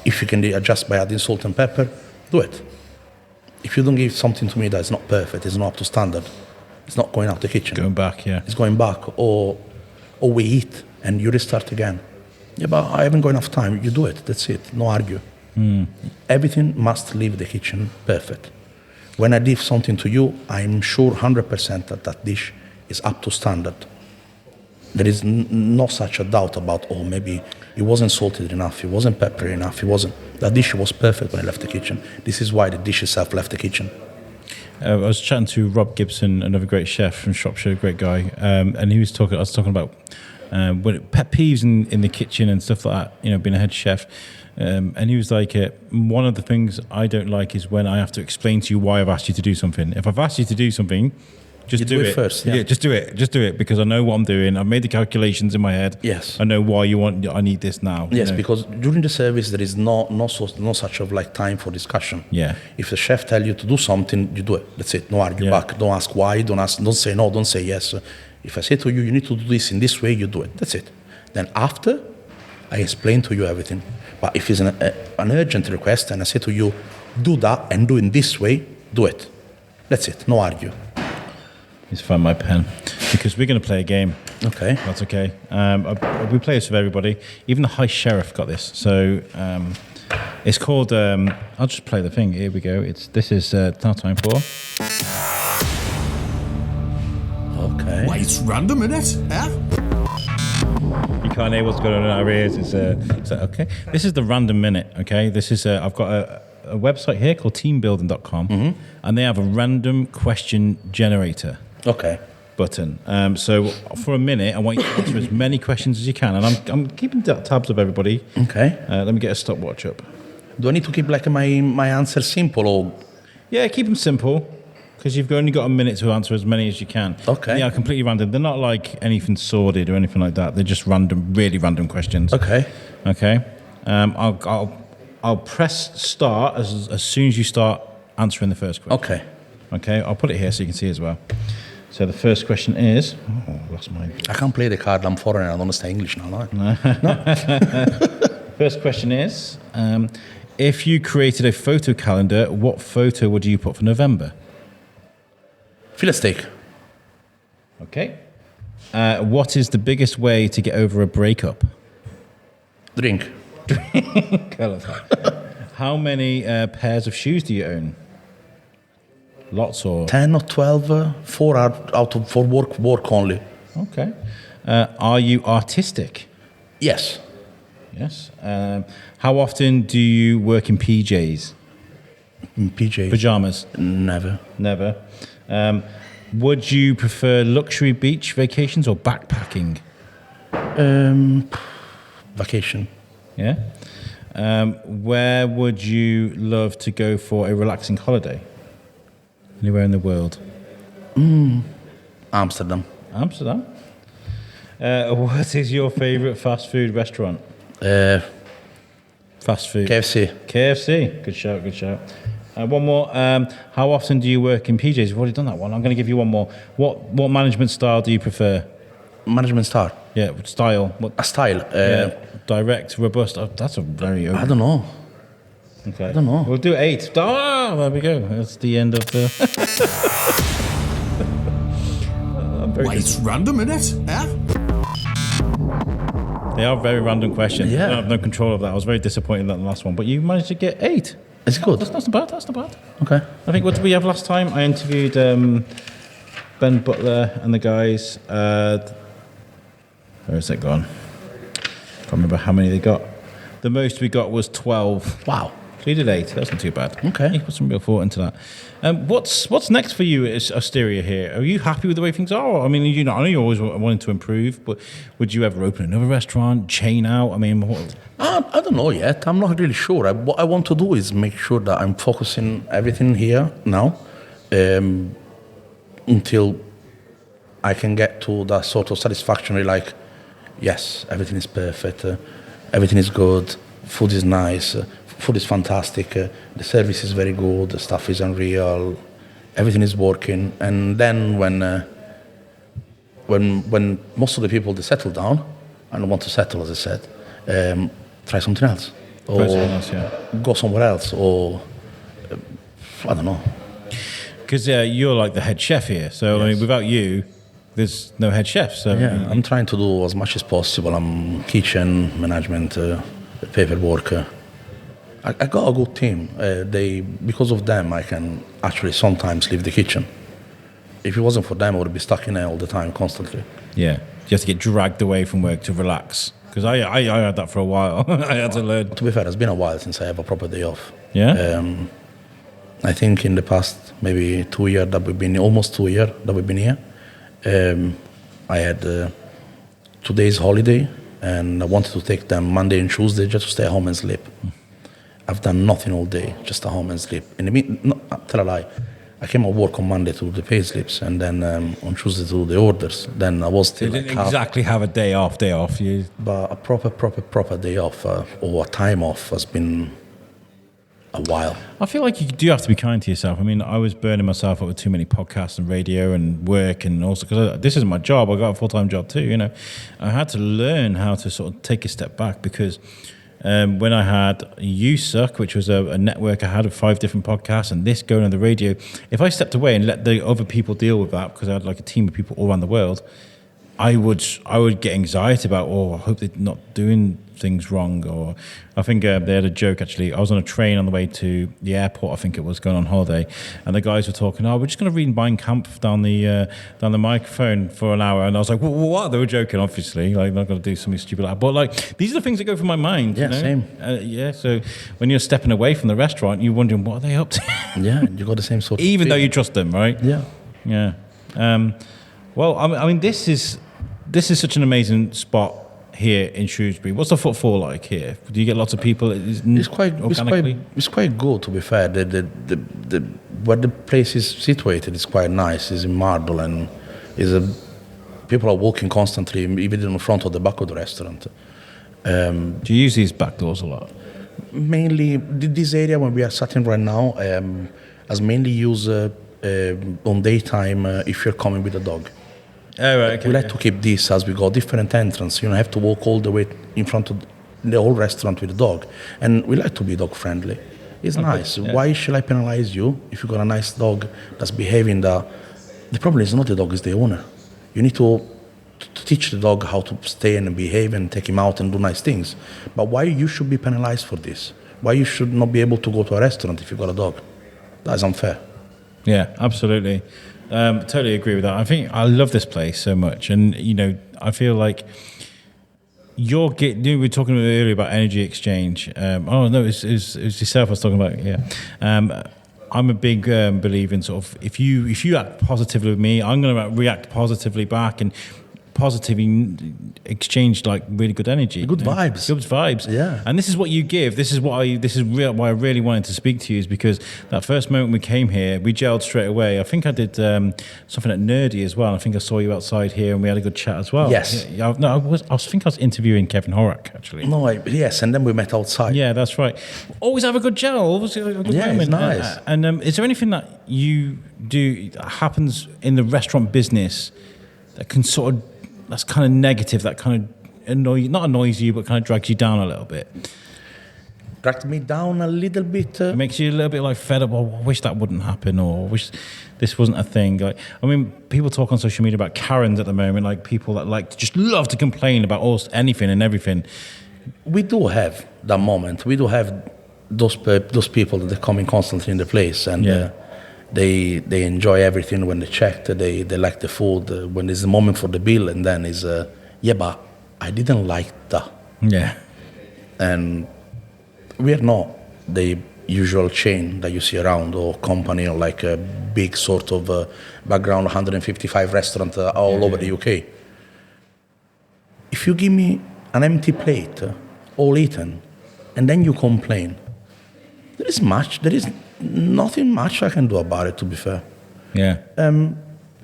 If you can adjust by adding salt and pepper, do it. If you don't give something to me that's not perfect, it's not up to standard, it's not going out the kitchen. Going back, yeah. It's going back, or we eat and you restart again. Yeah, but I haven't got enough time. You do it, that's it, no argue. Everything must leave the kitchen perfect. When I give something to you, I'm sure 100% that dish is up to standard. There is no such a doubt about, maybe it wasn't salted enough, it wasn't peppery enough, that dish was perfect when I left the kitchen. This is why the dish itself left the kitchen. I was chatting to Rob Gibson, another great chef from Shropshire, great guy, and I was talking about pet peeves in the kitchen and stuff like that, being a head chef. And he was like, one of the things I don't like is when I have to explain to you why I've asked you to do something. If I've asked you to do something, just do it first. Yeah, just do it because I know what I'm doing. I've made the calculations in my head. Yes, I know why I need this now. Yes, because during the service there is no such of like time for discussion. Yeah, if the chef tell you to do something, you do it. That's it. No argue back. Don't ask why. Don't say no. Don't say yes. If I say to you, you need to do this in this way, you do it. That's it. Then after, I explain to you everything. But if it's an urgent request and I say to you, do that and do it in this way, do it. That's it. No argue. Let's find my pen because we're going to play a game. Okay. That's okay. We play this with everybody. Even the High Sheriff got this. So it's called. I'll just play the thing. Here we go. This is now time for. Okay. Well, it's random, innit? Yeah? You can't hear what's going on in our ears. It's okay. This is the random minute. Okay. This is. I've got a website here called teambuilding.com, and they have a random question generator. Okay. Button. So for a minute, I want you to answer as many questions as you can, and I'm keeping tabs of everybody. Okay. Let me get a stopwatch up. Do I need to keep like my answer simple or? Yeah, keep them simple because you've only got a minute to answer as many as you can. Okay. Yeah, completely random. They're not like anything sordid or anything like that. They're just random, really random questions. Okay. Okay. I'll press start as soon as you start answering the first question. Okay. Okay. I'll put it here so you can see as well. So the first question is. Oh, I lost my. I can't play the card. I'm foreign. I don't understand English now. No. First question is, if you created a photo calendar, what photo would you put for November? Fillet steak. Okay. What is the biggest way to get over a breakup? Drink. How many pairs of shoes do you own? Lots or? 10 or 12, 4 out of for work only. Okay. Are you artistic? Yes. Yes. How often do you work in PJs? PJ. Pajamas? Never. Never. Would you prefer luxury beach vacations or backpacking? Vacation. Yeah. Where would you love to go for a relaxing holiday? Anywhere in the world? Amsterdam. Amsterdam. What is your favourite fast food restaurant? Fast food. KFC. KFC. Good shout, good shout. One more. How often do you work in PJs? We've already done that one. I'm going to give you one more. What management style do you prefer? Management style. Yeah, style. What? A style. Direct, robust. Oh, that's a very open. I don't know. Okay. I don't know. We'll do 8. Oh, there we go. That's the end of the. Well, it's random, innit? Yeah? They are very random questions. Yeah. I have no control of that. I was very disappointed in that last one, but you managed to get 8. It's good. That's not bad. That's not bad. Okay. I think what did we have last time? I interviewed Ben Butler and the guys. Where is it gone? Can't remember how many they got. The most we got was 12. Wow. So you did 8. That's not too bad. Okay. You put some real thought into that. What's next for you at Osteria here? Are you happy with the way things are? I mean, I know you're always wanting to improve, but would you ever open another restaurant, chain out? I mean, I don't know yet. I'm not really sure. What I want to do is make sure that I'm focusing everything here now until I can get to that sort of satisfaction like, yes, everything is perfect, everything is good, food is nice, food is fantastic, the service is very good, the stuff is unreal, everything is working. And then when most of the people, they settle down and want to settle, as I said, try something else. Or go somewhere else, or I don't know. Because you're like the head chef here, so yes. I mean, without you, there's no head chef. So yeah, I'm trying to do as much as possible. I'm kitchen management, paperwork. I got a good team. Because of them, I can actually sometimes leave the kitchen. If it wasn't for them, I would be stuck in there all the time, constantly. Yeah, you have to get dragged away from work to relax. Because I had that for a while. I had to learn. To be fair, it's been a while since I have a proper day off. Yeah. I think in the past maybe 2 years that we've been, almost 2 years that we've been here, I had 2 days holiday, and I wanted to take them Monday and Tuesday just to stay at home and sleep. I've done nothing all day, just at home and sleep. In the tell a lie, I came at work on Monday to do the pay slips, and then on Tuesday to do the orders. Then I was still you didn't exactly have a day off. But a proper day off or a time off has been a while. I feel like you do have to be kind to yourself. I mean, I was burning myself out with too many podcasts and radio and work, and also because this is my job. I got a full-time job too. You know, I had to learn how to sort of take a step back because when I had You Suck, which was a network I had of 5 different podcasts, and this going on the radio, if I stepped away and let the other people deal with that, because I had like a team of people all around the world, I would get anxiety about, I hope they're not doing things wrong. Or I think they had a joke actually. I was on a train on the way to the airport, I think it was, going on holiday, and the guys were talking, we're just going to read Mein Kampf down the microphone for an hour, and I was like, what? They were joking, obviously, like not going to do something stupid like that. But like, these are the things that go through my mind. Yeah, you know? same. So when you're stepping away from the restaurant, you're wondering, what are they up to? Yeah, you got the same sort of Even though you trust them, right? Yeah. Well, I mean, this is such an amazing spot here in Shrewsbury. What's the footfall like here? Do you get lots of people? It's quite good, to be fair. Where the place is situated is quite nice. It's in Mardol, and people are walking constantly, even in front of the back of the restaurant. Do you use these back doors a lot? Mainly, this area where we are sitting right now, as mainly used on daytime if you're coming with a dog. Oh, right, okay. We like to keep this as we go different entrance. You don't have to walk all the way in front of the whole restaurant with the dog. And we like to be dog friendly. It's nice. Yeah. Why should I penalize you if you got a nice dog that's behaving? The problem is not the dog, it's the owner. You need to teach the dog how to stay and behave and take him out and do nice things. But why you should be penalized for this? Why you should not be able to go to a restaurant if you got a dog? That's unfair. Yeah, absolutely. Totally agree with that. I think I love this place so much, and you know, I feel like we were talking earlier about energy exchange. It was yourself I was talking about. Yeah, I'm a big believer in sort of if you act positively with me, I'm going to react positively back, and positively exchange like really good energy, good vibes. Good vibes. Yeah. And this is what you give. This is why I really wanted to speak to you, is because that first moment we came here, we gelled straight away. I think I did something at Nerdy as well. I think I saw you outside here and we had a good chat as well. Yes. I was interviewing Kevin Horak actually. No, yes, and then we met outside. Yeah, that's right. Always have a good gel. Always a good moment. It's nice. And is there anything that you do that happens in the restaurant business that can sort of, that's kind of negative, that kind of annoys you, but kind of drags you down a little bit? Dragged me down a little bit. It makes you a little bit like fed up, I wish that wouldn't happen, or I wish this wasn't a thing. Like, I mean, people talk on social media about Karens at the moment, like people that like just love to complain about almost anything and everything. We do have that moment. We do have those people that are coming constantly in the place, and they enjoy everything when they check. They like the food. When there's a moment for the bill, and then is but I didn't like that. Yeah. And we are not the usual chain that you see around, or company, or like a big sort of background 155 restaurant all over the UK. If you give me an empty plate, all eaten, and then you complain, there is nothing much I can do about it, to be fair. Yeah.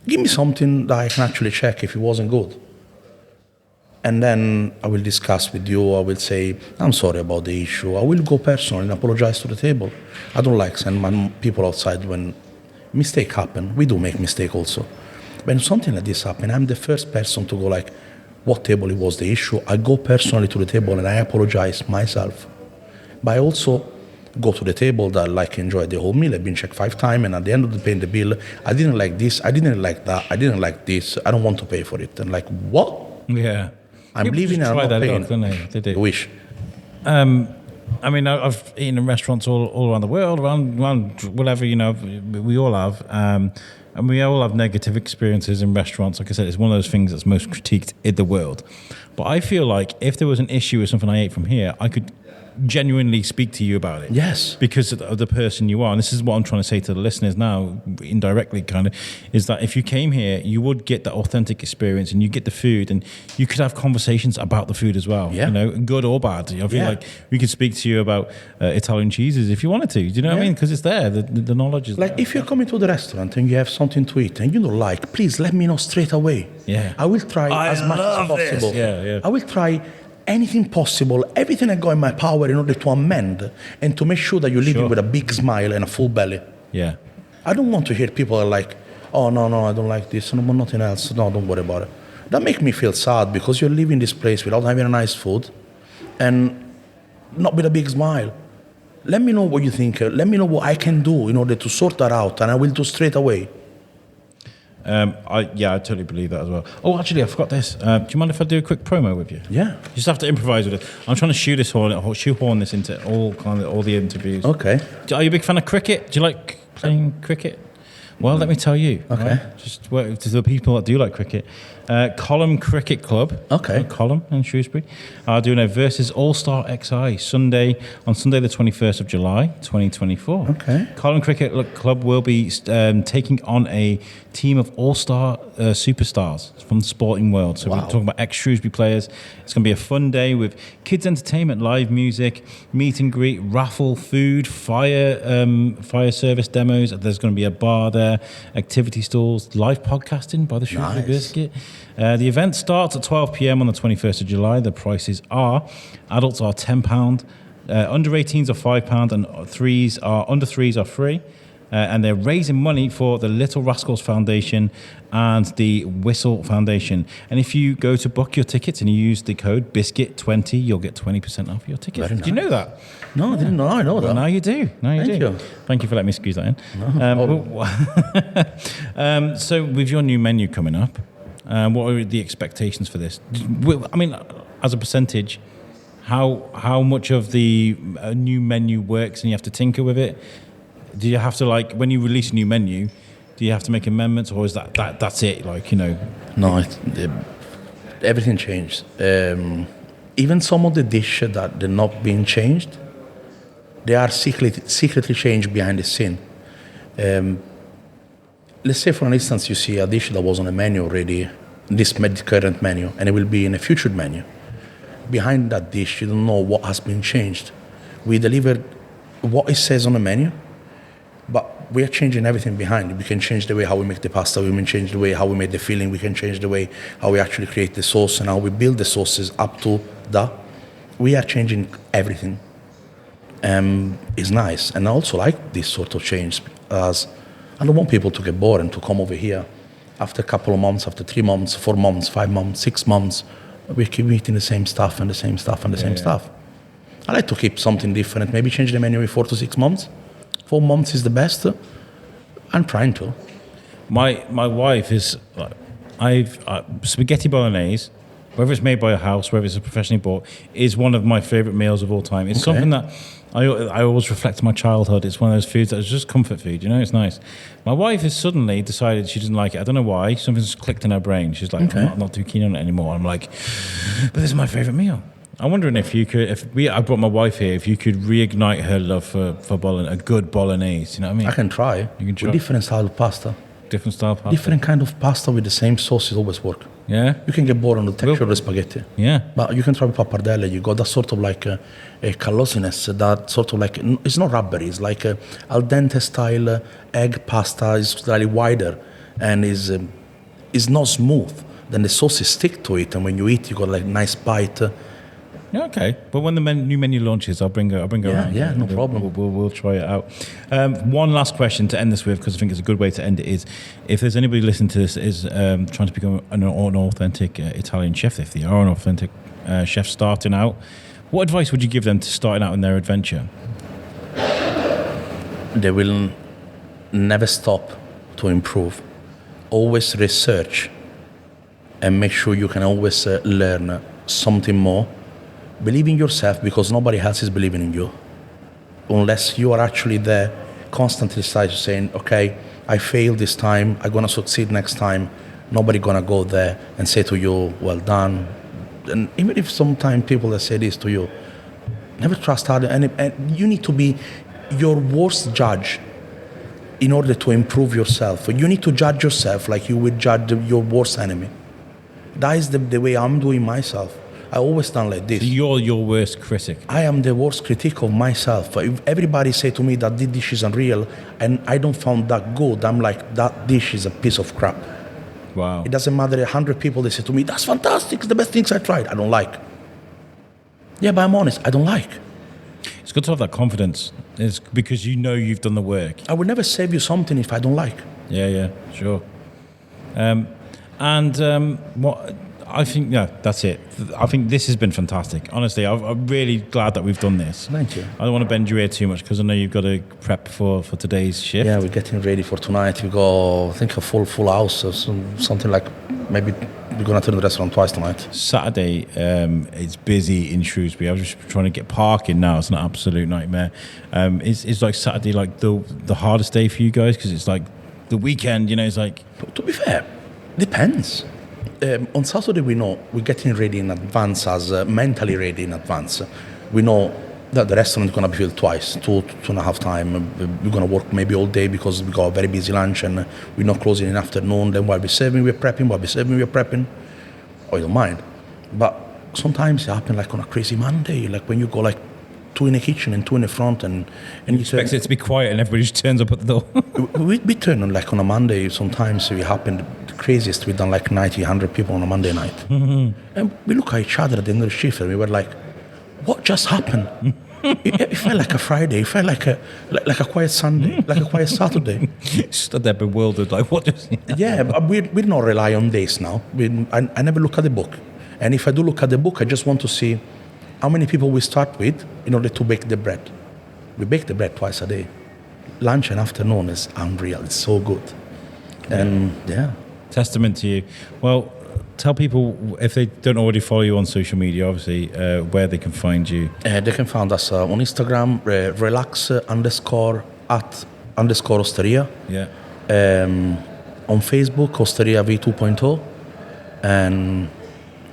Give me something that I can actually check if it wasn't good. And then I will discuss with you. I will say, I'm sorry about the issue. I will go personal and apologize to the table. I don't like sending my people outside when mistakes happen. We do make mistakes also. When something like this happens, I'm the first person to go like, what table it was the issue. I go personally to the table and I apologize myself. But I also go to the table that like enjoy the whole meal. I've been checked 5 times, and at the end of the paying the bill, I didn't like this, I didn't like that, I didn't like this, I don't want to pay for it. And like, what? Yeah. I'm leaving and I'm not paying. Did they? I wish. I mean, I've eaten in restaurants all around the world, around whatever, you know, we all have. And we all have negative experiences in restaurants. Like I said, it's one of those things that's most critiqued in the world. But I feel like if there was an issue with something I ate from here, I could genuinely speak to you about it. Yes. Because of the person you are. And this is what I'm trying to say to the listeners now, indirectly kind of, is that if you came here, you would get that authentic experience and you get the food, and you could have conversations about the food as well. Yeah. You know, good or bad. I feel like we could speak to you about Italian cheeses if you wanted to. Do you know what I mean? Because it's there. The knowledge is like, there. if you're coming to the restaurant and you have something to eat and you don't like, please let me know straight away. Yeah. I will try as much as possible. Yeah. I will try anything possible, everything I got in my power in order to amend and to make sure that you're living with a big smile and a full belly. Yeah. I don't want to hear people are like, oh, no, I don't like this, no, nothing else. No, don't worry about it. That makes me feel sad because you're leaving this place without having a nice food and not with a big smile. Let me know what you think. Let me know what I can do in order to sort that out, and I will do straight away. I totally believe that as well. Oh, actually, I forgot this. Do you mind if I do a quick promo with you? Yeah. You just have to improvise with it. I'm trying to shoehorn this into all the interviews. Okay. Are you a big fan of cricket? Do you like playing cricket? Well, let me tell you. Okay. Right? Just to the people that do like cricket. Column Cricket Club. Okay. Column in Shrewsbury are doing a versus All-Star XI on Sunday the 21st of July, 2024. Okay. Column Cricket Club will be taking on a team of all-star superstars from the sporting world. So we're talking about ex-Shrewsbury players. It's going to be a fun day with kids' entertainment, live music, meet and greet, raffle, food, fire service demos. There's going to be a bar there, activity stalls, live podcasting by the Shrewsbury Biscuit. The event starts at 12 p.m. on the 21st of July. The prices are, adults are £10, under 18s are £5, and under threes are free. And they're raising money for the Little Rascals Foundation and the Whistle Foundation. And if you go to book your tickets and you use the code BISCUIT20, you'll get 20% off your tickets. Very Did you know that? No, I didn't know. I know that. Well, now you do. Thank you. Thank you for letting me squeeze that in. So with your new menu coming up, what are the expectations for this? I mean, as a percentage, how much of the new menu works and you have to tinker with it? Do you have to, like, when you release a new menu, do you have to make amendments, or is that's it? Like, you know? No, everything changed. Even some of the dishes that they're not being changed, they are secretly changed behind the scene. Let's say, for instance, you see a dish that was on a menu already, this current menu, and it will be in a future menu. Behind that dish, you don't know what has been changed. We deliver what it says on the menu, but we are changing everything behind it. We can change the way how we make the pasta, we can change the way how we make the filling, we can change the way how we actually create the sauce and how we build the sauces up to that. We are changing everything. It's nice. And I also like this sort of change, as I don't want people to get bored and to come over here after a couple of months, after 3 months, 4 months, 5 months, 6 months. We keep eating the same stuff and the same stuff and the same stuff. I like to keep something different, maybe change the menu every 4 to 6 months. 4 months is the best. I'm trying to. My wife is, spaghetti bolognese, whether it's made by a house, whether it's professionally bought, is one of my favourite meals of all time. It's something that I always reflect on my childhood. It's one of those foods that is just comfort food, you know, it's nice. My wife has suddenly decided she doesn't like it. I don't know why. Something's clicked in her brain. She's like, I'm not too keen on it anymore. I'm like, but this is my favourite meal. I'm wondering if you could, I brought my wife here, if you could reignite her love for a good bolognese, you know what I mean? I can try. You can try. With different style of pasta. Different style of pasta? Different kind of pasta with the same sauces always work. Yeah? You can get bored on the texture of the spaghetti. Yeah. But you can try with pappardelle. You got that sort of like a callosiness, that sort of like, it's not rubbery, it's like a al dente style egg pasta. Is slightly wider and is not smooth. Then the sauces stick to it, and when you eat, you got like nice bite. Yeah, okay. But when the new menu launches, I'll bring her around. Yeah, no problem. We'll try it out. One last question to end this with, because I think it's a good way to end it, is if there's anybody listening to this is trying to become an authentic Italian chef, if they are an authentic chef starting out, what advice would you give them to starting out in their adventure? They will never stop to improve. Always research and make sure you can always learn something more. Believe in yourself, because nobody else is believing in you. Unless you are actually there constantly saying, okay, I failed this time, I'm going to succeed next time. Nobody going to go there and say to you, well done. And even if sometimes people that say this to you, never trust others. And you need to be your worst judge in order to improve yourself. You need to judge yourself like you would judge your worst enemy. That is the way I'm doing myself. I always done like this. So you're your worst critic. I am the worst critic of myself. If everybody say to me that this dish is unreal and I don't find that good, I'm like, that dish is a piece of crap. Wow. It doesn't matter, 100 people, they say to me, that's fantastic, it's the best things I tried. I don't like. Yeah, but I'm honest, I don't like. It's good to have that confidence. It's because you know you've done the work. I would never serve you something if I don't like. Yeah, sure. What I think, that's it. I think this has been fantastic. Honestly, I'm really glad that we've done this. Thank you. I don't want to bend your ear too much because I know you've got to prep for today's shift. Yeah, we're getting ready for tonight. We got, I think, a full house or something like, maybe we're going to turn the restaurant twice tonight. Saturday, it's busy in Shrewsbury. I was just trying to get parking now. It's an absolute nightmare. It's like Saturday, like the hardest day for you guys because it's like the weekend, it's like... But to be fair, depends. On Saturday, we know we're getting ready in advance, mentally ready in advance. We know that the restaurant is going to be filled twice, two and a half time. We're going to work maybe all day because we got a very busy lunch and we're not closing in the afternoon. Then while we're serving, we're prepping. While we're serving, we're prepping. I don't mind. But sometimes it happens like on a crazy Monday, like when you go like 2 in the kitchen and 2 in the front and you expect it to be quiet and everybody just turns up at the door. we turn on like on a Monday. Sometimes it happened the craziest. We done like 90, 100 people on a Monday night. Mm-hmm. And we look at each other at the end of the shift and we were like, what just happened? It felt like a Friday. It felt like a quiet Sunday, like a quiet Saturday. Stood there bewildered, like what just... Yeah, but we don't rely on days now. I never look at the book. And if I do look at the book, I just want to see how many people we start with in order to bake the bread. We bake the bread twice a day. Lunch and afternoon is unreal. It's so good. And yeah. Testament to you. Well, tell people, if they don't already follow you on social media, obviously, where they can find you. They can find us on Instagram, relax_at_Osteria. Yeah. On Facebook, Osteria V2.0. And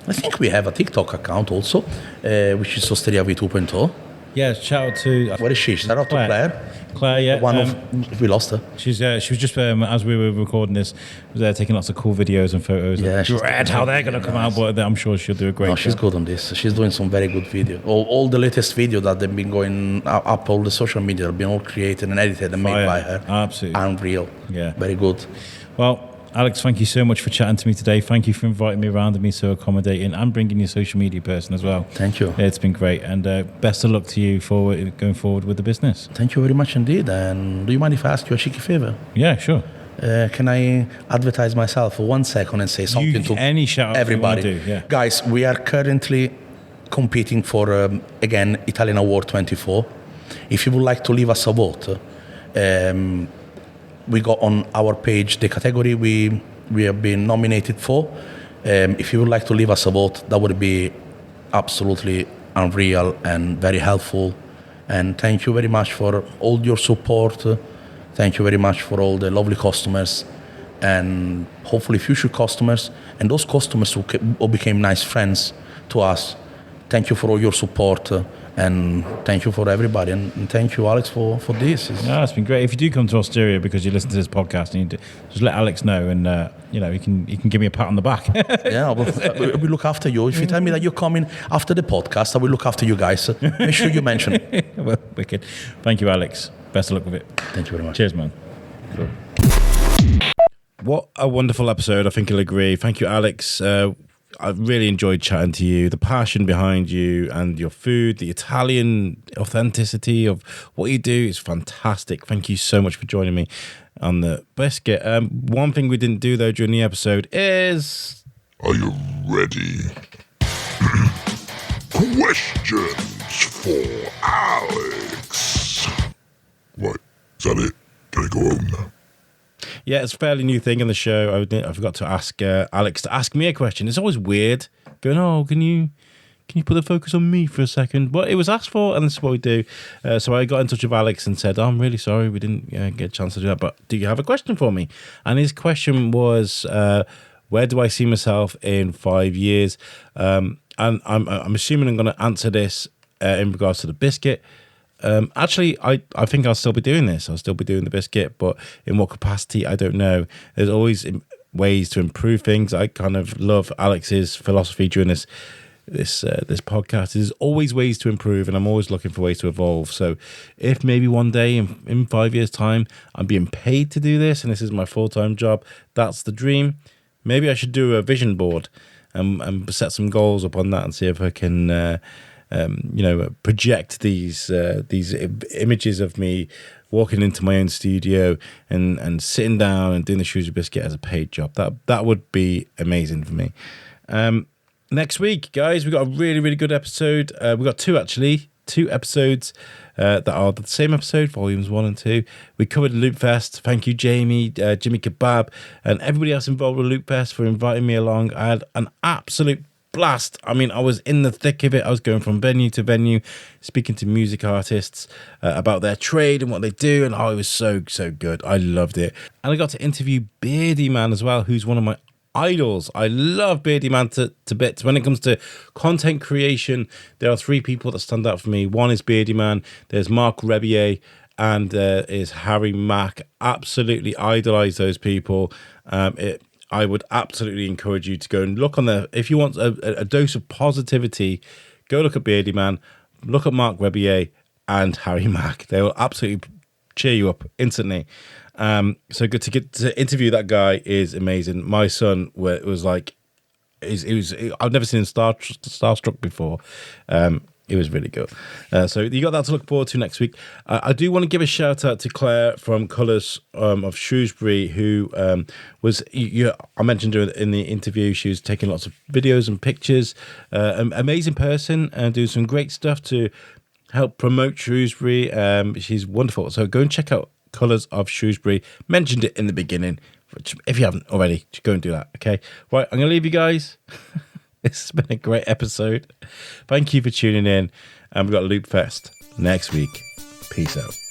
I think we have a TikTok account also, which is Osteria V2.0. Yeah, shout out to... Where is she? Shout out to Claire. Claire, yeah. We lost her. She was just, as we were recording this, was there taking lots of cool videos and photos. Yeah, dread how they're going to come out, but I'm sure she'll do a great job. She's good on this. She's doing some very good video. All the latest video that they've been going up, all the social media have been all created and edited and made by her. Absolutely. Unreal. Yeah. Very good. Well, Alex, thank you so much for chatting to me today. Thank you for inviting me around and being so accommodating and bringing your social media person as well. Thank you. It's been great. And best of luck to you for going forward with the business. Thank you very much indeed. And do you mind if I ask you a cheeky favor? Yeah, sure. Can I advertise myself for 1 second and say something to any shout everybody? Do, yeah. Guys, we are currently competing for, again, Italian Award 24. If you would like to leave us a vote, we got on our page the category we have been nominated for. If you would like to leave us a vote, that would be absolutely unreal and very helpful. And thank you very much for all your support. Thank you very much for all the lovely customers and hopefully future customers and those customers who became nice friends to us. Thank you for all your support. And thank you for everybody, and thank you, Alex, for this. It's been great. If you do come to Osteria because you listen to this podcast, and you just let Alex know, and he can give me a pat on the back. Yeah, we look after you. If you tell me that you're coming after the podcast, I will look after you guys. Make sure you mention it. Well, wicked. Thank you, Alex. Best of luck with it. Thank you very much. Cheers, man. Cool. What a wonderful episode. I think you'll agree. Thank you, Alex. I've really enjoyed chatting to you. The passion behind you and your food, the Italian authenticity of what you do is fantastic. Thank you so much for joining me on the biscuit. One thing we didn't do, though, during the episode is... Are you ready? Questions for Alex. Right, is that it? Can I go home now? Yeah, it's a fairly new thing in the show. I forgot to ask Alex to ask me a question. It's always weird going, can you put the focus on me for a second? But it was asked for, and this is what we do. So I got in touch with Alex and said, I'm really sorry we didn't get a chance to do that, but do you have a question for me? And his question was, where do I see myself in 5 years? And I'm assuming I'm going to answer this in regards to the biscuit. Actually, I think I'll still be doing this. I'll still be doing the biscuit, but in what capacity, I don't know. There's always ways to improve things. I kind of love Alex's philosophy during this podcast. There's always ways to improve, and I'm always looking for ways to evolve. So if maybe one day in 5 years' time, I'm being paid to do this, and this is my full-time job, that's the dream. Maybe I should do a vision board and set some goals up on that and see if I can project these images of me walking into my own studio and sitting down and doing the Shrewsbury Biscuit as a paid job. That would be amazing for me. Next week, guys, we got a really, really good episode. We got two episodes that are the same episode, volumes 1 and 2. We covered Loopfest. Thank you, Jamie, Jimmy Kebab, and everybody else involved with Loopfest for inviting me along. I had an absolute blast. I mean, I was in the thick of it. I was going from venue to venue, speaking to music artists about their trade and what they do, and it was so good. I loved it. And I got to interview Beardy Man as well, who's one of my idols. I love Beardy Man to bits. When it comes to content creation, there are 3 people that stand out for me. One is Beardy Man, there's Mark Rebier, and there is Harry Mack. Absolutely idolize those people. I would absolutely encourage you to go and look on there. If you want a dose of positivity, go look at Beardy Man, look at Mark Rebier and Harry Mack. They will absolutely cheer you up instantly. So good to get to interview that guy is amazing. My son was like, I've never seen him starstruck before. It was really good. So you got that to look forward to next week. I do want to give a shout out to Claire from Colours of Shrewsbury, who was, I mentioned her in the interview. She was taking lots of videos and pictures. Amazing person and doing some great stuff to help promote Shrewsbury. She's wonderful. So go and check out Colours of Shrewsbury. Mentioned it in the beginning. If you haven't already, just go and do that. Okay. Right. I'm going to leave you guys. This has been a great episode. Thank you for tuning in. And we've got Loopfest next week. Peace out.